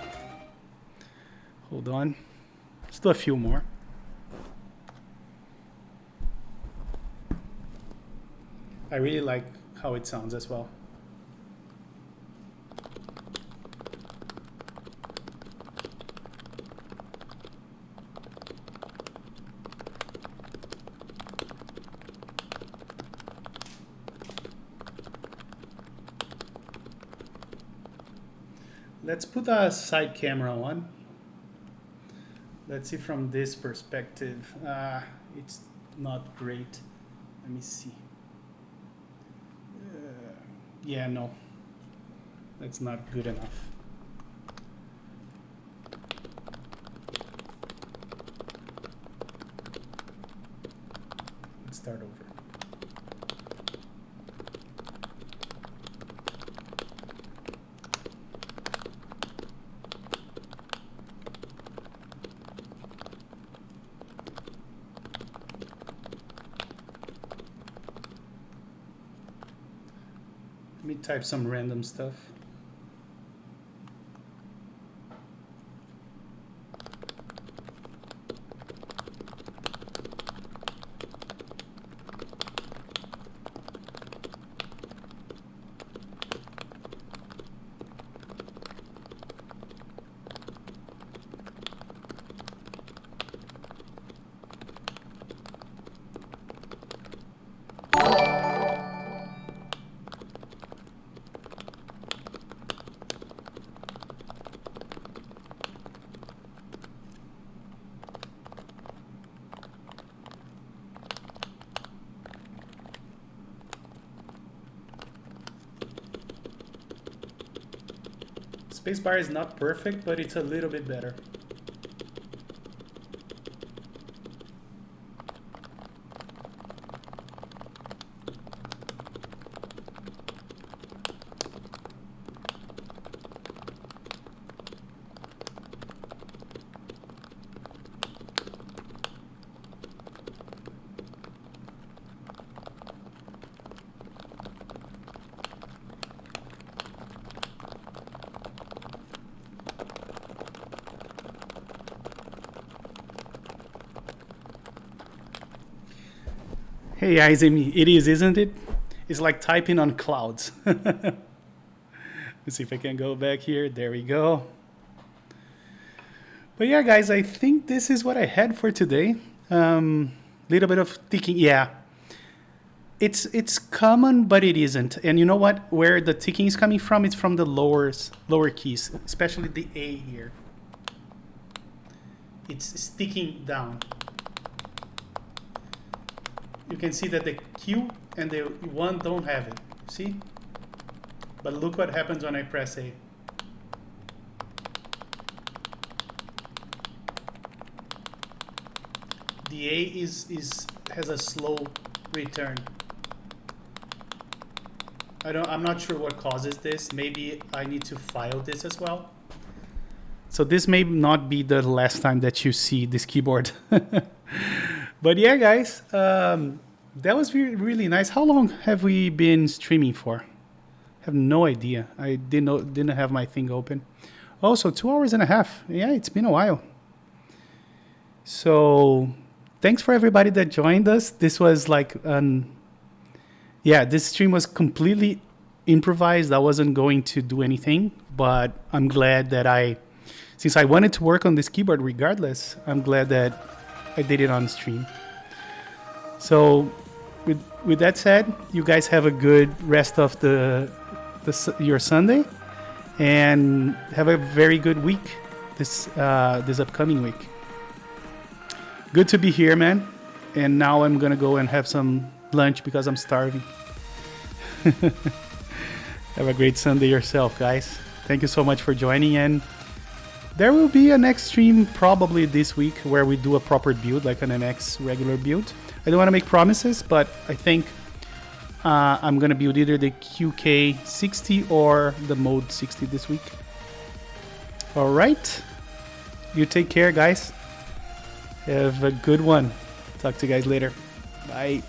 Hold on. Let's do a few more. I really like how it sounds as well. Let's put a side camera on. Let's see from this perspective. It's not great. Let me see. Yeah, no. That's not good enough. Let's start over. Let me type some random stuff. Spacebar is not perfect, but it's a little bit better. Hey guys, it is, isn't it? It's like typing on clouds. Let's see if I can go back here. There we go. But yeah, guys, I think this is what I had for today. Little bit of ticking. Yeah, it's common, but it isn't. And you know what? Where the ticking is coming from? It's from the lower keys, especially the A here. It's sticking down. You can see that the Q and the 1 don't have it. See? But look what happens when I press A. The A has a slow return. I'm not sure what causes this. Maybe I need to file this as well. So this may not be the last time that you see this keyboard. But yeah, guys, that was really nice. How long have we been streaming for? I have no idea. I didn't have my thing open. Oh, so 2 hours and a half. Yeah, it's been a while. So thanks for everybody that joined us. This was like, this stream was completely improvised. I wasn't going to do anything, but I'm glad that since I wanted to work on this keyboard regardless, I'm glad that I did it on stream. So with that said, you guys have a good rest of your Sunday, and have a very good week this upcoming week. Good to be here, man. And now I'm gonna go and have some lunch because I'm starving. Have a great Sunday yourself, guys. Thank you so much for joining, and there will be a next stream probably this week where we do a proper build, like an NX regular build. I don't want to make promises, but I think I'm going to build either the QK60 or the Mode 60 this week. All right. You take care, guys. Have a good one. Talk to you guys later. Bye.